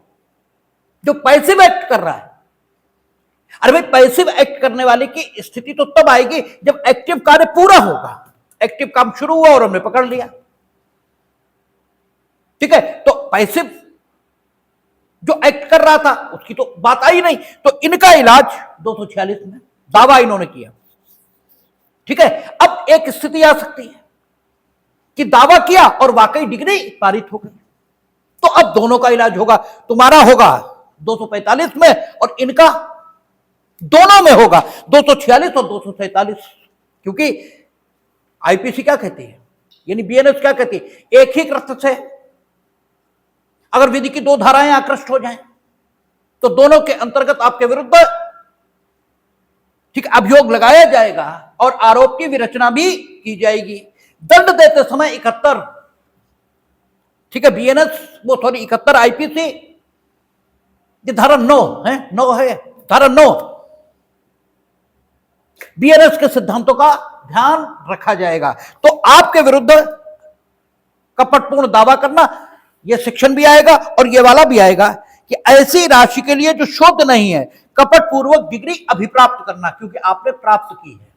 जो पैसिव एक्ट कर रहा है, अरे भाई पैसिव एक्ट करने वाले की स्थिति तो तब आएगी जब एक्टिव कार्य पूरा होगा। एक्टिव काम शुरू हुआ और हमने पकड़ लिया, ठीक है। तो पैसिव जो एक्ट कर रहा था उसकी तो बात आई नहीं, तो इनका इलाज 246 में, दावा इन्होंने किया, ठीक है। अब एक स्थिति आ सकती है कि दावा किया और वाकई डिग्री पारित हो गई, तो अब दोनों का इलाज होगा, तुम्हारा होगा 245 में और इनका दोनों में होगा 246 और 247, क्योंकि आईपीसी क्या कहती है, यानी बीएनएस क्या कहती है, एक ही कृत्य से अगर विधि की दो धाराएं आकृष्ट हो जाएं तो दोनों के अंतर्गत आपके विरुद्ध, ठीक, अभियोग लगाया जाएगा और आरोप की विरचना भी की जाएगी। दंड देते समय 71, ठीक है, बीएनएस वो सॉरी 71 आईपीसी, ये धारा 9 है, 9 है, धारा 9 बीएनएस के सिद्धांतों का ध्यान रखा जाएगा। तो आपके विरुद्ध कपटपूर्ण दावा करना, यह सेक्शन भी आएगा और यह वाला भी आएगा कि ऐसी राशि के लिए जो शोध नहीं है, कपटपूर्वक डिग्री अभिप्राप्त करना, क्योंकि आपने प्राप्त की है,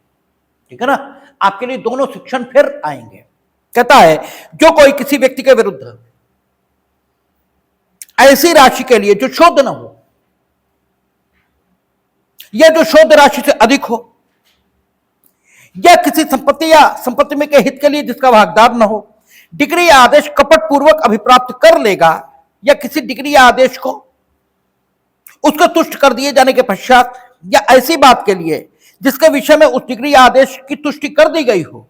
ठीक है ना। आपके लिए दोनों सेक्शन फिर आएंगे। कहता है जो कोई किसी व्यक्ति के विरुद्ध ऐसी राशि के लिए जो शोध न हो या जो शोध राशि से अधिक हो, या किसी संपत्ति या संपत्ति में के हित के लिए जिसका वह हकदार न हो, डिग्री या आदेश कपटपूर्वक अभिप्राप्त कर लेगा, या किसी डिग्री या आदेश को उसको तुष्ट कर दिए जाने के पश्चात, या ऐसी बात के लिए जिसके विषय में उस डिग्री या आदेश की तुष्टि कर दी गई हो,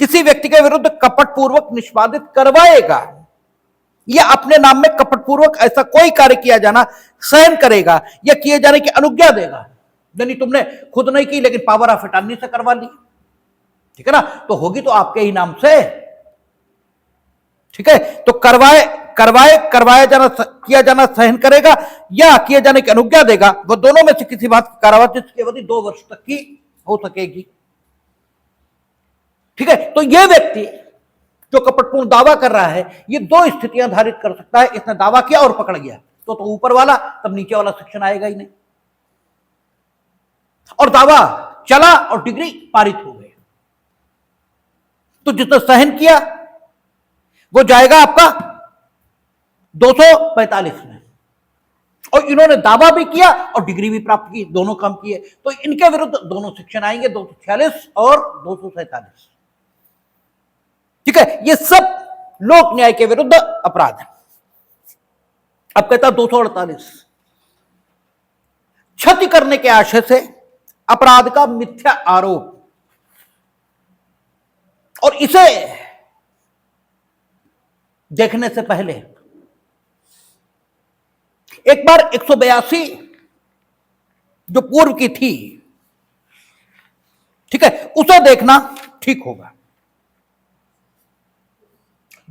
किसी व्यक्ति के विरुद्ध कपटपूर्वक निष्पादित करवाएगा, या अपने नाम में कपटपूर्वक ऐसा कोई कार्य किया जाना सहन करेगा या किए जाने की अनुज्ञा देगा। यानी तुमने खुद नहीं की लेकिन पावर ऑफ अटॉर्नी से करवा ली, ठीक है ना, तो होगी तो आपके ही नाम से, ठीक है। तो करवाया जाना, किया जाना सहन करेगा या किए जाने की अनुज्ञा देगा, वह दोनों में से किसी बात की कारावास की अवधि 2 वर्ष तक की हो सकेगी, ठीक है। तो यह व्यक्ति जो कपटपूर्ण दावा कर रहा है, ये दो स्थितियां धारित कर सकता है। इसने दावा किया और पकड़ गया तो ऊपर वाला, तब नीचे वाला सेक्शन आएगा ही नहीं। और दावा चला और डिग्री पारित हो गई, तो जिसने सहन किया वो जाएगा आपका 245 में, और इन्होंने दावा भी किया और डिग्री भी प्राप्त की, दोनों काम किए, तो इनके विरुद्ध दोनों सेक्शन आएंगे, 246 और 247। ठीक है, ये सब लोक न्याय के विरुद्ध अपराध है। अब कहता 248, क्षति करने के आशय से अपराध का मिथ्या आरोप, और इसे देखने से पहले एक बार 182 जो पूर्व की थी, ठीक है, उसे देखना ठीक होगा।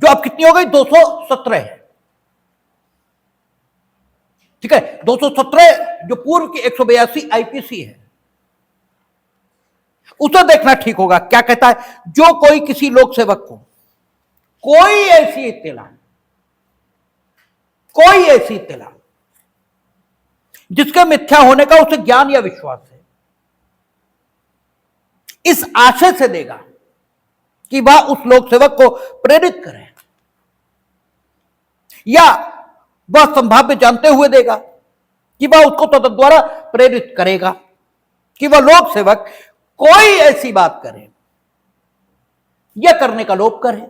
जो अब कितनी हो गई, 217 है। ठीक है, 217 जो पूर्व की 182 आईपीसी है, उसे देखना ठीक होगा। क्या कहता है, जो कोई किसी लोक सेवक को कोई ऐसी इत्तिला जिसके मिथ्या होने का उसे ज्ञान या विश्वास है, इस आशय से देगा कि वह उस लोक सेवक को प्रेरित करे, या वह संभाव्य जानते हुए देगा कि वह उसको तद्द्वारा प्रेरित करेगा कि वह लोक सेवक कोई ऐसी बात करे या करने का लोभ करे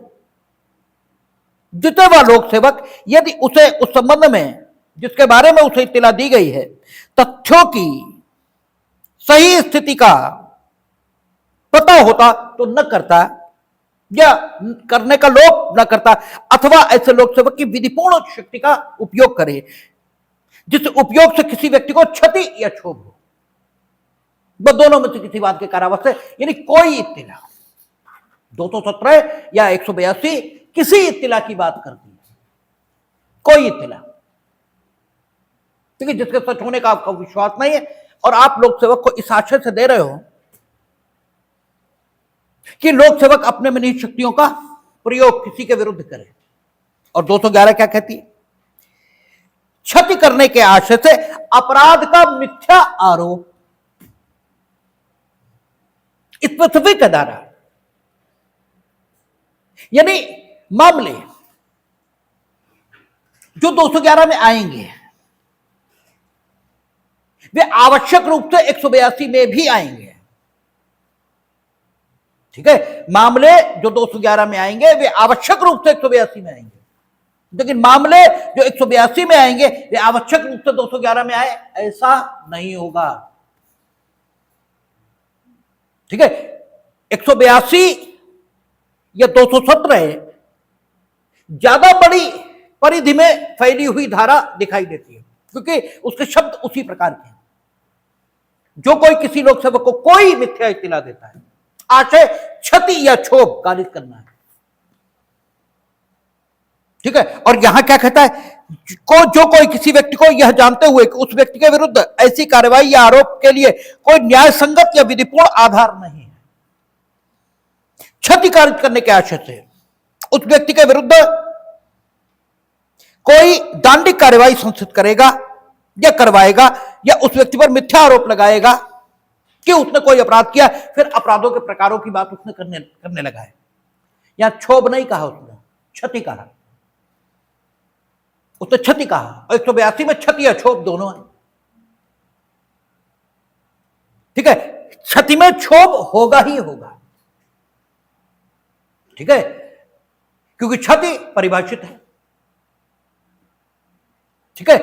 जिसे वह लोक सेवक, यदि उसे उस संबंध में जिसके बारे में उसे इत्तिला दी गई है, तथ्यों की सही स्थिति का पता होता तो न करता, या करने का लोभ न करता, अथवा ऐसे लोक सेवक की विधिपूर्ण शक्ति का उपयोग करे जिस उपयोग से किसी व्यक्ति को क्षति या क्षोभ हो। वह दोनों में से किसी बात के कारावास है, यानी कोई इत्तिला, 217 या 182 किसी इत्तिला की बात करती है, कोई इत्तिला, ठीक है, जिसके सच होने का आपका विश्वास नहीं है, और आप लोक सेवक को इस आशय से दे रहे हो कि लोक सेवक अपने में निहित शक्तियों का प्रयोग किसी के विरुद्ध करे। और 211 क्या कहती है, क्षति करने के आशय से अपराध का मिथ्या आरोप, स्पेसिफिक धारा, यानी मामले जो 211 में आएंगे वे आवश्यक रूप से 182 में भी आएंगे। ठीक है, मामले जो 211 में आएंगे वे आवश्यक रूप से 182 में आएंगे, लेकिन मामले जो 182 में आएंगे वे आवश्यक रूप से 211 में आए, ऐसा नहीं होगा। ठीक है, 182 या 217 ज्यादा बड़ी परिधि में फैली हुई धारा दिखाई देती है, क्योंकि उसके शब्द उसी प्रकार के हैं। जो कोई किसी लोक सेवक को कोई मिथ्या इत्तिला देता है, आशय क्षति या क्षोभ कारित करना है। ठीक है, और यहां क्या कहता है, जो कोई किसी व्यक्ति को यह जानते हुए कि उस व्यक्ति के विरुद्ध ऐसी कार्रवाई या आरोप के लिए कोई न्याय संगत या विधिपूर्ण आधार नहीं है, क्षति कारित करने के आशय से उस व्यक्ति के विरुद्ध कोई दांडिक कार्रवाई संस्थित करेगा या करवाएगा, या उस व्यक्ति पर मिथ्या आरोप लगाएगा कि उसने कोई अपराध किया, फिर अपराधों के प्रकारों की बात उसने करने लगा है। यहां क्षोभ नहीं कहा, उसने क्षति कहा, उसने क्षति कहा, और 182 में क्षति या क्षोभ दोनों है। ठीक है, क्षति में क्षोभ होगा ही होगा। ठीक है, क्योंकि क्षति परिभाषित है। ठीक है,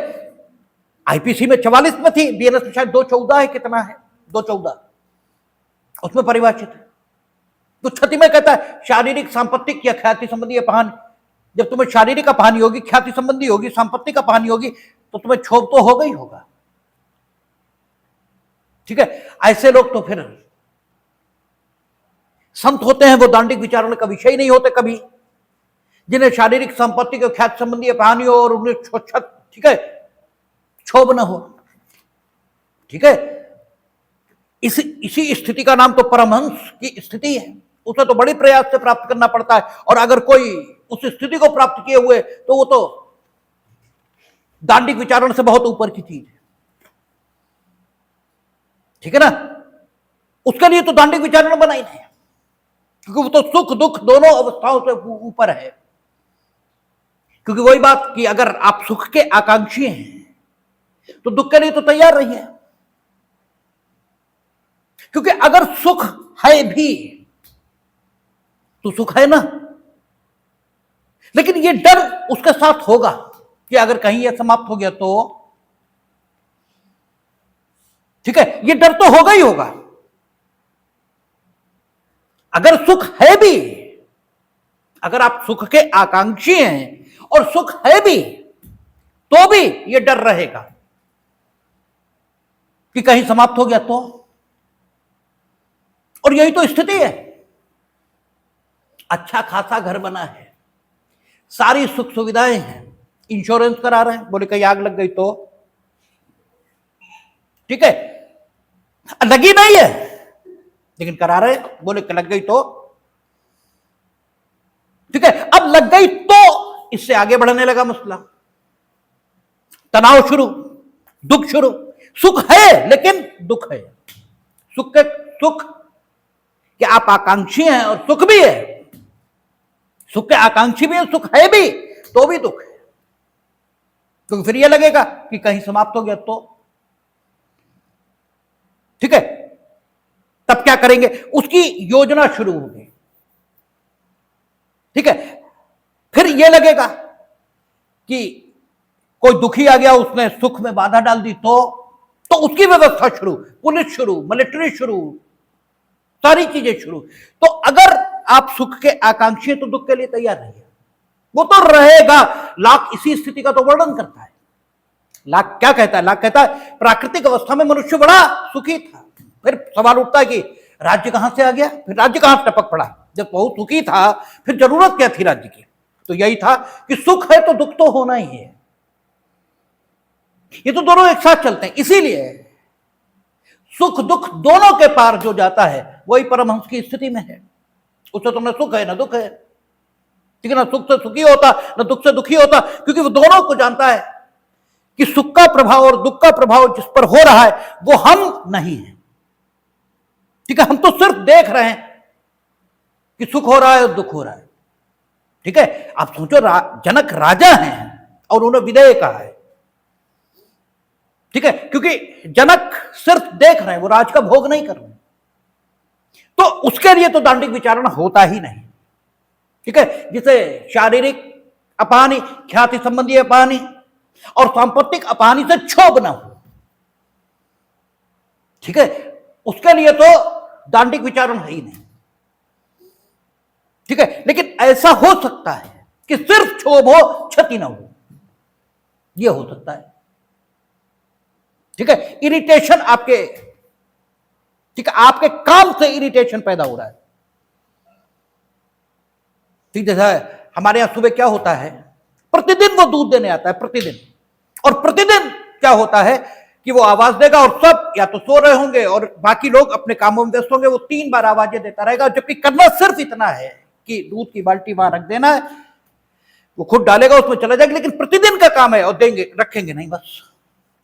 आईपीसी में 44 में थी, बीएनएस में शायद 214 है, कितना है 214, उसमें परिभाषित है। तो क्षति में कहता है शारीरिक, सांपत्तिक या ख्याति संबंधी अपहानि। जब तुम्हें शारीरिक अपहानि होगी, ख्याति संबंधी होगी, सांपत्तिक अपहानि होगी, तो तुम्हें क्षोभ तो होगा ही होगा। ठीक है, ऐसे लोग तो फिर संत होते हैं, वो दांडिक विचारण का विषय ही नहीं होते कभी, जिन्हें शारीरिक, संपत्ति और ख्याति संबंधी अपहानि हो और उन्हें ठीक है क्षोभ न हो। ठीक है, इसी स्थिति का नाम तो परमहंस की स्थिति है, उसे तो बड़ी प्रयास से प्राप्त करना पड़ता है, और अगर कोई उस स्थिति को प्राप्त किए हुए तो वो तो दांडिक विचारण से बहुत ऊपर की चीज है, ठीक है ना। उसके लिए तो दांडिक विचारण बना ही नहीं, क्योंकि वो तो सुख दुख दोनों अवस्थाओं से ऊपर है। क्योंकि वही बात कि अगर आप सुख के आकांक्षी हैं तो दुख के लिए तो तैयार रहिए, क्योंकि अगर सुख है भी तो सुख है ना, लेकिन ये डर उसके साथ होगा कि अगर कहीं यह समाप्त हो गया तो, ठीक है, ये डर तो होगा ही होगा। अगर सुख है भी, अगर आप सुख के आकांक्षी हैं और सुख है भी, तो भी ये डर रहेगा कि कहीं समाप्त हो गया तो। और यही तो स्थिति है। अच्छा खासा घर बना है, सारी सुख सुविधाएं हैं, इंश्योरेंस करा रहे हैं, बोले कहीं आग लग गई तो, ठीक है, लगी नहीं है लेकिन करा रहे, बोले कि लग गई तो, ठीक है। अब लग गई तो इससे आगे बढ़ने लगा मसला, तनाव शुरू, दुख शुरू। सुख है लेकिन दुख है। सुख कि आप आकांक्षी हैं और सुख भी है, सुख के आकांक्षी भी है, सुख है भी, तो भी दुख है। तो फिर यह लगेगा कि कहीं समाप्त हो गया तो, ठीक है। तब क्या करेंगे, उसकी योजना शुरू होगी, ठीक है। फिर यह लगेगा कि कोई दुखी आ गया, उसने सुख में बाधा डाल दी तो उसकी व्यवस्था शुरू, पुलिस शुरू, मिलिट्री शुरू, सारी चीजें शुरू। तो अगर आप सुख के आकांक्षी हैं तो दुख के लिए तैयार रहिए, वो तो रहेगा। लाख इसी स्थिति का तो वर्णन करता है। लाख क्या कहता है, लाख कहता है प्राकृतिक अवस्था में मनुष्य बड़ा सुखी था। फिर सवाल उठता है कि राज्य कहां से आ गया, फिर राज्य कहां से टपक पड़ा, जब बहुत सुखी था फिर जरूरत क्या थी राज्य की। तो यही था कि सुख है तो दुख तो होना ही है, ये तो दोनों एक साथ चलते हैं। इसीलिए सुख दुख दोनों के पार जो जाता है वही परमहंस की स्थिति में है। उससे तो न सुख है न दुख है, ठीक है ना। सुख से सुखी होता न दुख से दुखी होता, क्योंकि वो दोनों को जानता है कि सुख का प्रभाव और दुख का प्रभाव जिस पर हो रहा है वो हम नहीं है, ठीक है। हम तो सिर्फ देख रहे हैं कि सुख हो रहा है और दुख हो रहा है, ठीक है। आप सोचो, जनक राजा हैं और उन्होंने विदेह कहा है, ठीक है, क्योंकि जनक सिर्फ देख रहे हैं, वो राज का भोग नहीं कर रहे, तो उसके लिए तो दांडिक विचारण होता ही नहीं, ठीक है। जिसे शारीरिक अपानी, ख्याति संबंधी अपानी और सांपत्तिक अपानी से क्षोभ न हो, ठीक है, उसके लिए तो दांडिक विचारण है ही नहीं, ठीक है। लेकिन ऐसा हो सकता है कि सिर्फ क्षोभ हो, क्षति ना हो, यह हो सकता है, ठीक है। इरिटेशन आपके, ठीक है, आपके काम से इरिटेशन पैदा हो रहा है, ठीक है। हमारे यहां सुबह क्या होता है, प्रतिदिन वो दूध देने आता है, प्रतिदिन, और प्रतिदिन क्या होता है कि वो आवाज देगा और सब या तो सो रहे होंगे और बाकी लोग अपने कामों में व्यस्त होंगे, वो 3 बार आवाजें देता रहेगा, जबकि करना सिर्फ इतना है कि दूध की बाल्टी वहां रख देना है, वो खुद डालेगा, उसमें चला जाएगा, लेकिन प्रतिदिन का काम है और देंगे, रखेंगे नहीं, बस।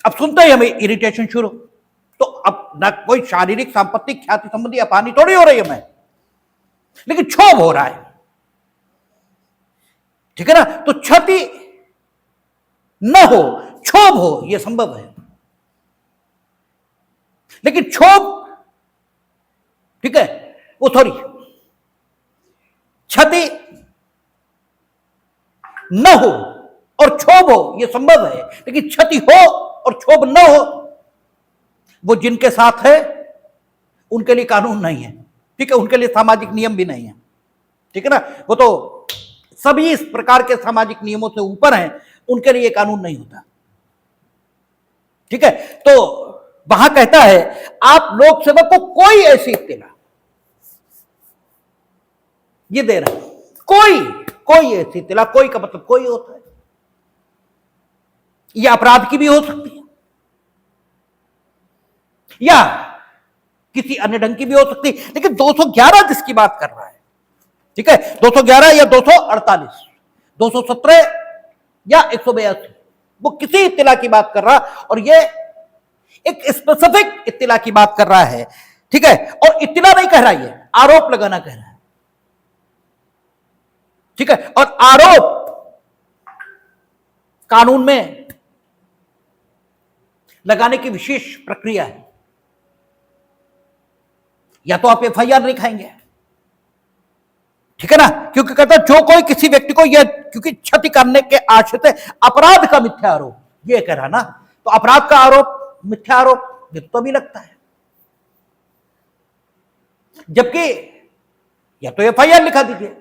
अब सुनते ही हमें इरिटेशन शुरू। तो अब ना कोई शारीरिक सांपत्तिक ख्याति संबंधी अपानी थोड़ी हो रही है हमें, लेकिन क्षोभ हो रहा है, ठीक है ना। तो क्षति न हो, क्षोभ हो, यह संभव है, लेकिन क्षोभ, ठीक है, वो सॉरी, क्षति न हो और क्षोभ हो, यह संभव है, लेकिन क्षति हो और क्षोभ न हो, वो जिनके साथ है उनके लिए कानून नहीं है, ठीक है, उनके लिए सामाजिक नियम भी नहीं है, ठीक है ना। वो तो सभी इस प्रकार के सामाजिक नियमों से ऊपर हैं, उनके लिए कानून नहीं होता, ठीक है। तो वहां कहता है आप लोक सेवक को कोई ऐसी इत्तिला ये दे रहा है, कोई ऐसी इत्तिला, कोई का मतलब कोई होता है, यह अपराध की भी हो सकती है या किसी अन्य ढंग की भी हो सकती है, लेकिन 211 जिसकी बात कर रहा है ठीक है, 211 या 248, 217 या 182, वो किसी इत्तिला की बात कर रहा, और ये एक स्पेसिफिक इत्तिला की बात कर रहा है। ठीक है, और इत्तिला नहीं कह रहा, ये आरोप लगाना कह रहा है। ठीक है, और आरोप कानून में लगाने की विशेष प्रक्रिया है। या तो आप एफआईआर लिखाएंगे, ठीक है ना, क्योंकि कहता है जो कोई किसी व्यक्ति को यह क्योंकि क्षति करने के आशय से अपराध का मिथ्या आरोप, ये कह रहा ना, तो अपराध का आरोप, मिथ्या आरोप, ये तो भी लगता है। जबकि या तो एफआईआर लिखा दीजिए,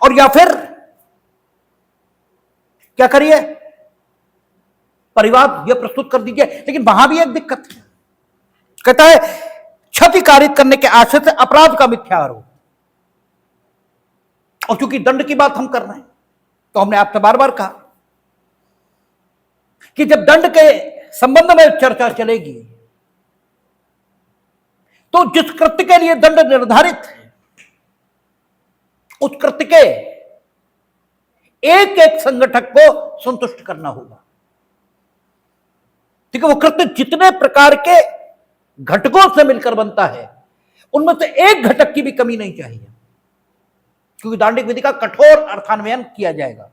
और या फिर क्या करिए, परिवाद यह प्रस्तुत कर दीजिए। लेकिन वहां भी एक दिक्कत है, कहता है क्षति कारित करने के आशय से अपराध का मिथ्या आरोप, और चूंकि दंड की बात हम कर रहे हैं, तो हमने आपसे बार बार कहा कि जब दंड के संबंध में चर्चा चलेगी, तो जिस कृत्य के लिए दंड निर्धारित है, उस कृत्य के एक एक संगठक को संतुष्ट करना होगा। ठीक है, वो कृत्य जितने प्रकार के घटकों से मिलकर बनता है, उनमें से एक घटक की भी कमी नहीं चाहिए, क्योंकि दांडिक विधि का कठोर अर्थान्वयन किया जाएगा,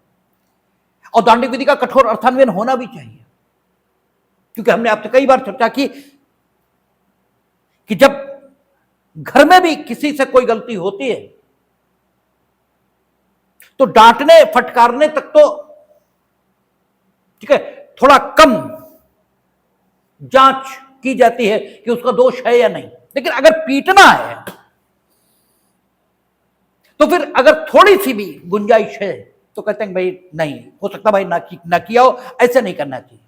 और दांडिक विधि का कठोर अर्थान्वयन होना भी चाहिए। क्योंकि हमने आपसे कई बार चर्चा की कि जब घर में भी किसी से कोई गलती होती है, तो डांटने फटकारने तक तो ठीक है, थोड़ा कम जांच की जाती है कि उसका दोष है या नहीं। लेकिन अगर पीटना है, तो फिर अगर थोड़ी सी भी गुंजाइश है, तो कहते हैं भाई नहीं हो सकता, भाई ना किया हो, ऐसे नहीं करना चाहिए।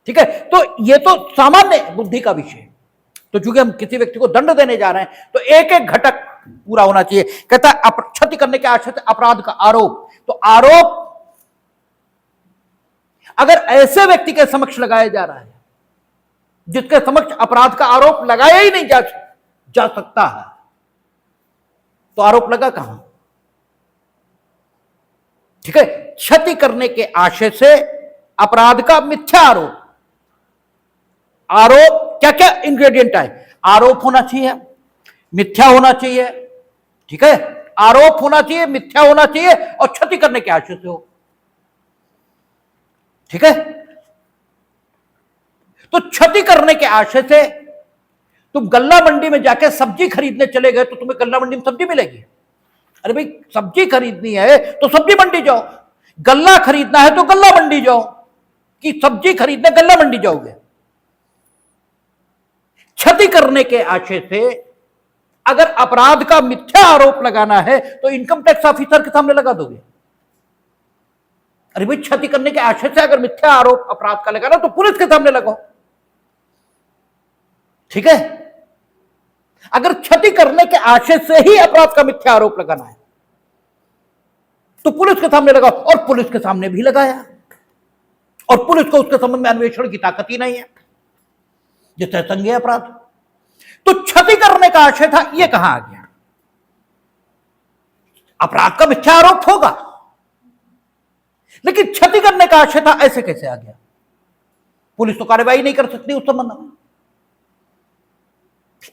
ठीक है, तो ये तो सामान्य बुद्धि का विषय है। तो चूंकि हम किसी व्यक्ति को दंड देने जा रहे हैं, तो एक एक घटक पूरा होना चाहिए। कहता है क्षति करने के आशय से अपराध का आरोप, तो आरोप अगर ऐसे व्यक्ति के समक्ष लगाया जा रहा है जिसके समक्ष अपराध का आरोप लगाया ही नहीं जा सकता है, तो आरोप लगा कहां? ठीक है, क्षति करने के आशय से अपराध का मिथ्या आरोप। आरोप क्या क्या इंग्रेडिएंट है? आरोप होना चाहिए, मिथ्या होना चाहिए, ठीक है, आरोप होना चाहिए, मिथ्या होना चाहिए, और क्षति करने के आशय से हो। ठीक है, तो क्षति करने के आशय से तुम गल्ला मंडी में जाके सब्जी खरीदने चले गए, तो तुम्हें गल्ला मंडी में सब्जी मिलेगी? अरे भाई सब्जी खरीदनी है तो सब्जी मंडी जाओ, गल्ला खरीदना है तो गल्ला मंडी जाओ, कि सब्जी खरीदने गल्ला मंडी जाओगे। क्षति करने के आशय से अगर अपराध का मिथ्या आरोप लगाना है, तो इनकम टैक्स ऑफिसर के सामने लगा दोगे। अरे भाई क्षति करने के आशय से अगर मिथ्या आरोप अपराध का लगाना, तो पुलिस के सामने लगाओ। ठीक है, अगर क्षति करने के आशय से ही अपराध का मिथ्या आरोप लगाना है, तो पुलिस के सामने लगाओ, और पुलिस के सामने भी लगाया, और पुलिस को उसके संबंध में अन्वेषण की ताकत ही नहीं है, जैसे संज्ञेय अपराध। तो क्षति करने का आशय था, यह कहां आ गया? अपराध का मिथ्या आरोप होगा, लेकिन क्षति करने का आशय था, ऐसे कैसे आ गया? पुलिस तो कार्यवाही नहीं कर सकती उस संबंध में।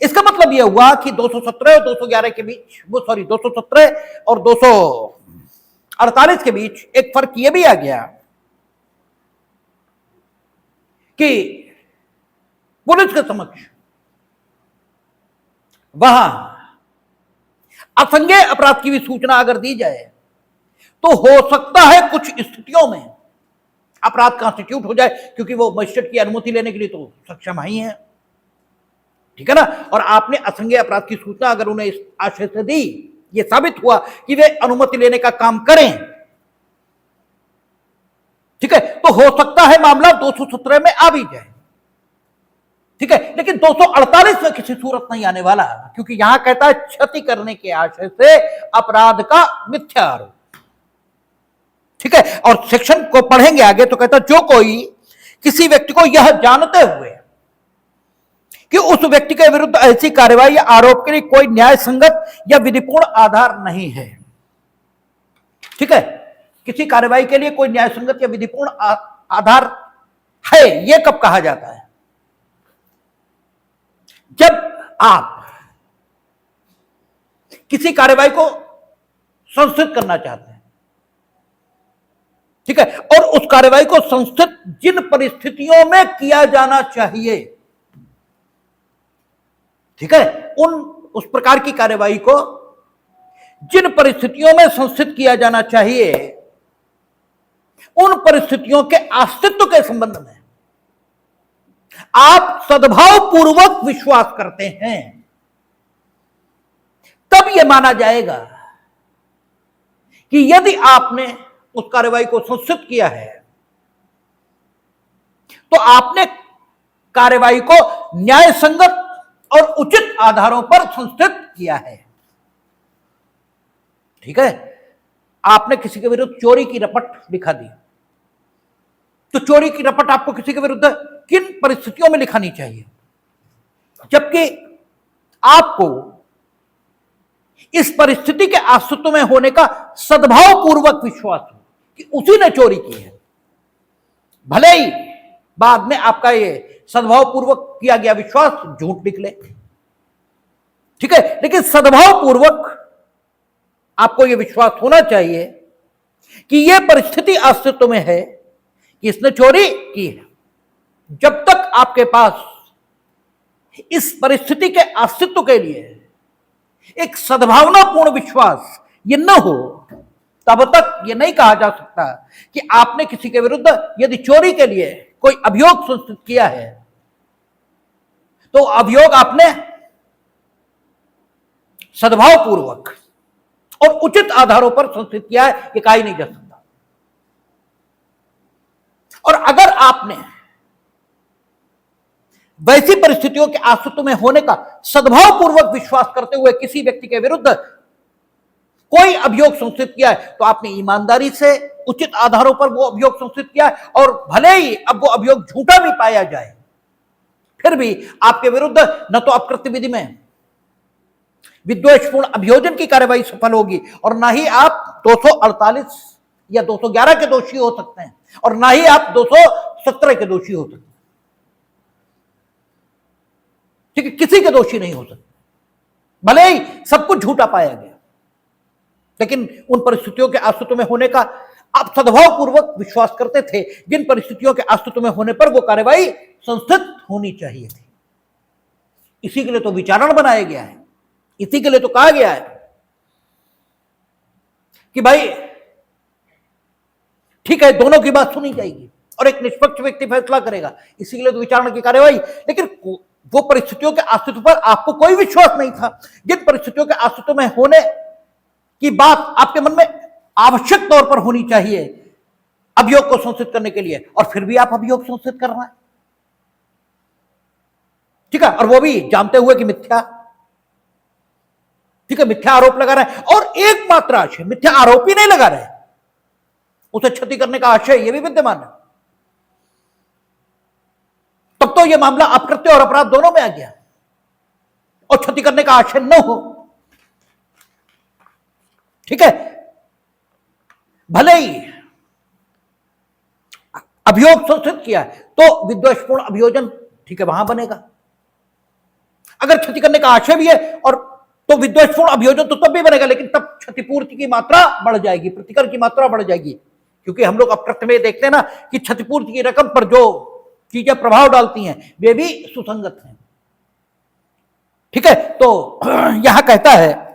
इसका मतलब यह हुआ कि 217 और 211 के बीच, वो सॉरी 217 और 248 के बीच एक फर्क यह भी आ गया कि पुलिस के समक्ष वहां असंज्ञेय अपराध की भी सूचना अगर दी जाए, तो हो सकता है कुछ स्थितियों में अपराध कॉन्स्टिट्यूट हो जाए, क्योंकि वो मजिस्ट्रेट की अनुमति लेने के लिए तो सक्षम ही है। ठीक है ना, और आपने असंज्ञेय अपराध की सूचना अगर उन्हें इस आशय से दी, ये साबित हुआ कि वे अनुमति लेने का काम करें, ठीक है, तो हो सकता है मामला 217 में आ भी जाए। ठीक है, लेकिन 248 में किसी सूरत नहीं आने वाला, क्योंकि यहां कहता है क्षति करने के आशय से अपराध का मिथ्या आरोप। ठीक है, और सेक्शन को पढ़ेंगे आगे, तो कहता जो कोई किसी व्यक्ति को यह जानते हुए कि उस व्यक्ति के विरुद्ध ऐसी कार्रवाई या आरोप के लिए कोई न्याय संगत या विधिपूर्ण आधार नहीं है। ठीक है, किसी कार्रवाई के लिए कोई न्याय संगत या विधिपूर्ण आधार है, यह कब कहा जाता है? जब आप किसी कार्रवाई को संस्थित करना चाहते हैं, ठीक है, और उस कार्रवाई को संस्थित जिन परिस्थितियों में किया जाना चाहिए, ठीक है, उस प्रकार की कार्रवाई को जिन परिस्थितियों में संस्थित किया जाना चाहिए, उन परिस्थितियों के अस्तित्व के संबंध में आप सद्भाव पूर्वक विश्वास करते हैं, तब यह माना जाएगा कि यदि आपने उस कार्रवाई को संस्थित किया है तो आपने कार्रवाई को न्याय संगत और उचित आधारों पर संस्थित किया है। ठीक है, आपने किसी के विरुद्ध चोरी की रपट लिखा दी, तो चोरी की रपट आपको किसी के विरुद्ध किन परिस्थितियों में लिखानी चाहिए? जबकि आपको इस परिस्थिति के अस्तित्व में होने का सद्भाव पूर्वक विश्वास हो कि उसी ने चोरी की है, भले ही बाद में आपका ये सद्भाव पूर्वक किया गया विश्वास झूठ निकले। ठीक है, लेकिन सद्भाव पूर्वक आपको यह विश्वास होना चाहिए कि यह परिस्थिति अस्तित्व में है कि इसने चोरी की है। जब तक आपके पास इस परिस्थिति के अस्तित्व के लिए एक सद्भावनापूर्ण विश्वास ये न हो, तब तक ये नहीं कहा जा सकता कि आपने किसी के विरुद्ध यदि चोरी के लिए कोई अभियोग संस्थित किया है तो अभियोग आपने सद्भाव पूर्वक और उचित आधारों पर संस्थित किया है, ये कहा ही नहीं जा सकता। और अगर आपने वैसी परिस्थितियों के अस्तित्व में होने का सद्भाव पूर्वक विश्वास करते हुए किसी व्यक्ति के विरुद्ध कोई अभियोग संस्थित किया है तो आपने ईमानदारी से उचित आधारों पर वो अभियोग संस्थित किया है, और भले ही अब वो अभियोग झूठा भी पाया जाए फिर भी आपके विरुद्ध न तो अपकृत्य विधि में विद्वेषपूर्ण अभियोजन की कार्रवाई सफल होगी, और ना ही आप 248 या 211 के दोषी हो सकते हैं, और ना ही आप 217 के दोषी हो सकते हैं। ठीक है, किसी के दोषी नहीं हो सकते, भले ही सब कुछ झूठा पाया गया, लेकिन उन परिस्थितियों के अस्तित्व में होने का आप सद्भाव पूर्वक विश्वास करते थे जिन परिस्थितियों के अस्तित्व में होने पर वो कार्रवाई संस्थित होनी चाहिए थी। इसी के लिए तो विचारण बनाया गया है, इसी के लिए तो कहा गया है कि भाई ठीक है, दोनों की बात सुनी जाएगी और एक निष्पक्ष व्यक्ति फैसला करेगा, इसी के लिए तो विचारण की कार्रवाई। लेकिन वो परिस्थितियों के अस्तित्व पर आपको कोई विश्वास नहीं था जिन परिस्थितियों के अस्तित्व में होने की बात आपके मन में आवश्यक तौर पर होनी चाहिए अभियोग को संस्थित करने के लिए, और फिर भी आप अभियोग संस्थित कर रहे हैं। ठीक है, और वो भी जानते हुए कि मिथ्या, ठीक है, मिथ्या आरोप लगा रहे हैं, और एकमात्र आशय मिथ्या आरोप ही नहीं लगा रहे, उसे क्षति करने का आशय ये भी विद्यमान है। तब तो यह मामला अपकृत्य और अपराध दोनों में आ गया, और क्षति करने का आशय न हो। ठीक है, भले ही अभियोग संस्थित किया है तो विद्वेषपूर्ण अभियोजन ठीक है वहां बनेगा, अगर क्षति करने का आशय भी है और तो विद्वेषपूर्ण अभियोजन तो तब भी बनेगा, लेकिन तब क्षतिपूर्ति की मात्रा बढ़ जाएगी, प्रतिकर की मात्रा बढ़ जाएगी, क्योंकि हम लोग अपकृत्य में देखते हैं ना कि क्षतिपूर्ति की रकम पर जो चीजें प्रभाव डालती हैं वे भी सुसंगत हैं। ठीक है, तो यहां कहता है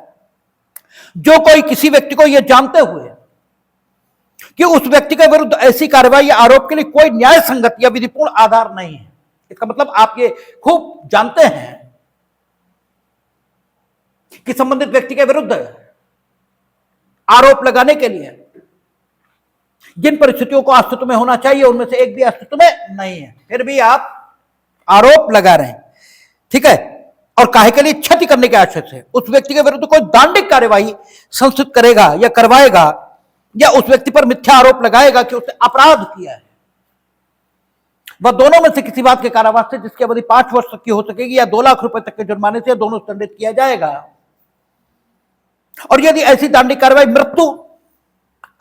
जो कोई किसी व्यक्ति को यह जानते हुए कि उस व्यक्ति के विरुद्ध ऐसी कार्रवाई या आरोप के लिए कोई न्याय संगत या विधिपूर्ण आधार नहीं है, इसका मतलब आप ये खूब जानते हैं कि संबंधित व्यक्ति के विरुद्ध आरोप लगाने के लिए जिन परिस्थितियों को अस्तित्व में होना चाहिए उनमें से एक भी अस्तित्व में नहीं है, फिर भी आप आरोप लगा रहे हैं। ठीक है, और काहे के लिए? क्षति करने के आशय से उस व्यक्ति के विरुद्ध कोई दांडिक कार्यवाही संस्थित करेगा या करवाएगा, या उस व्यक्ति पर मिथ्या आरोप लगाएगा कि उसने अपराध किया है। वह दोनों में से किसी बात के कारावास से जिसकी अवधि 5 वर्ष तक की हो सकेगी या 2 लाख रुपए तक के जुर्माने से दोनों दंडित किया जाएगा। और यदि ऐसी दंडित कार्रवाई मृत्यु,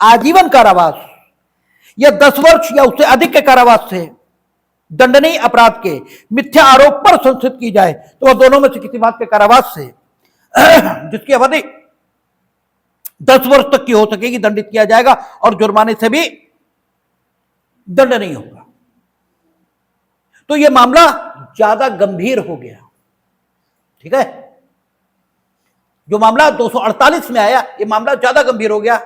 आजीवन कारावास या 10 वर्ष या उससे अधिक के कारावास से दंडनीय अपराध के मिथ्या आरोप पर संस्थित की जाए तो वह दोनों में से किसी बात के कारावास से जिसकी अवधि 10 वर्ष तक की हो सकेगी दंडित किया जाएगा और जुर्माने से भी दंड नहीं होगा। तो यह मामला ज्यादा गंभीर हो गया। ठीक है, जो मामला 248 में आया यह मामला ज्यादा गंभीर हो गया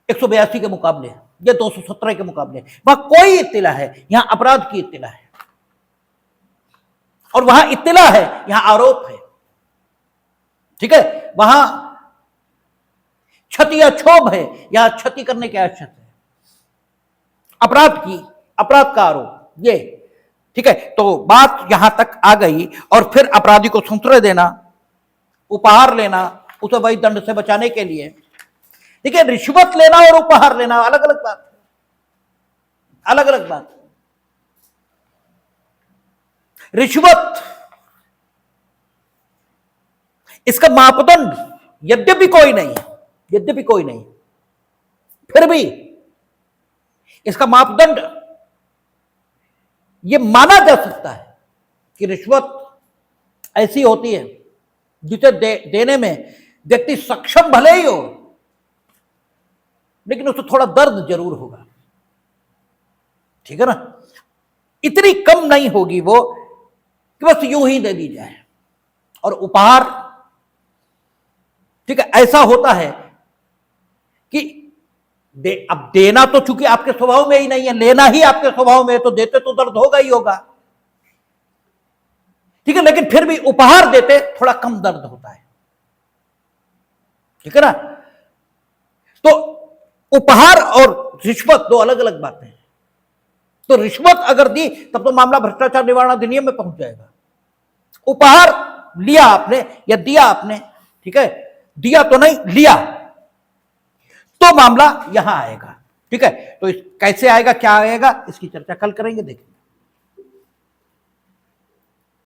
182 के मुकाबले या 217 के मुकाबले। वहां कोई इत्तिला है, यहां अपराध की इत्तिला है, और वहां इत्तिला है, यहां आरोप है। ठीक है, वहां क्षति या क्षोभ है, यहां क्षति करने की आवश्यकता है, अपराध का आरोप ये। ठीक है, तो बात यहां तक आ गई और फिर अपराधी को संतरे देना, उपहार लेना उसे वही दंड से बचाने के लिए। देखिए, रिश्वत लेना और उपहार लेना अलग अलग बात है, अलग अलग बात। रिश्वत, इसका मापदंड यद्यपि कोई नहीं, फिर भी इसका मापदंड यह माना जा सकता है कि रिश्वत ऐसी होती है जिसे देने में व्यक्ति सक्षम भले ही हो, लेकिन उसको थोड़ा दर्द जरूर होगा। ठीक है ना, इतनी कम नहीं होगी वो कि बस यूं ही दे दी जाए। और उपहार, ठीक है, ऐसा होता है कि अब देना तो चूंकि आपके स्वभाव में ही नहीं है, लेना ही आपके स्वभाव में है, तो देते तो दर्द होगा ही होगा। ठीक है, लेकिन फिर भी उपहार देते थोड़ा कम दर्द होता है। ठीक है ना, तो उपहार और रिश्वत दो अलग अलग बातें हैं। तो रिश्वत अगर दी तब तो मामला भ्रष्टाचार निवारण अधिनियम में पहुंच जाएगा। उपहार लिया आपने या दिया आपने, ठीक है, दिया तो नहीं लिया, तो मामला यहां आएगा। ठीक है, तो कैसे आएगा, क्या आएगा, इसकी चर्चा कल करेंगे, देखेंगे।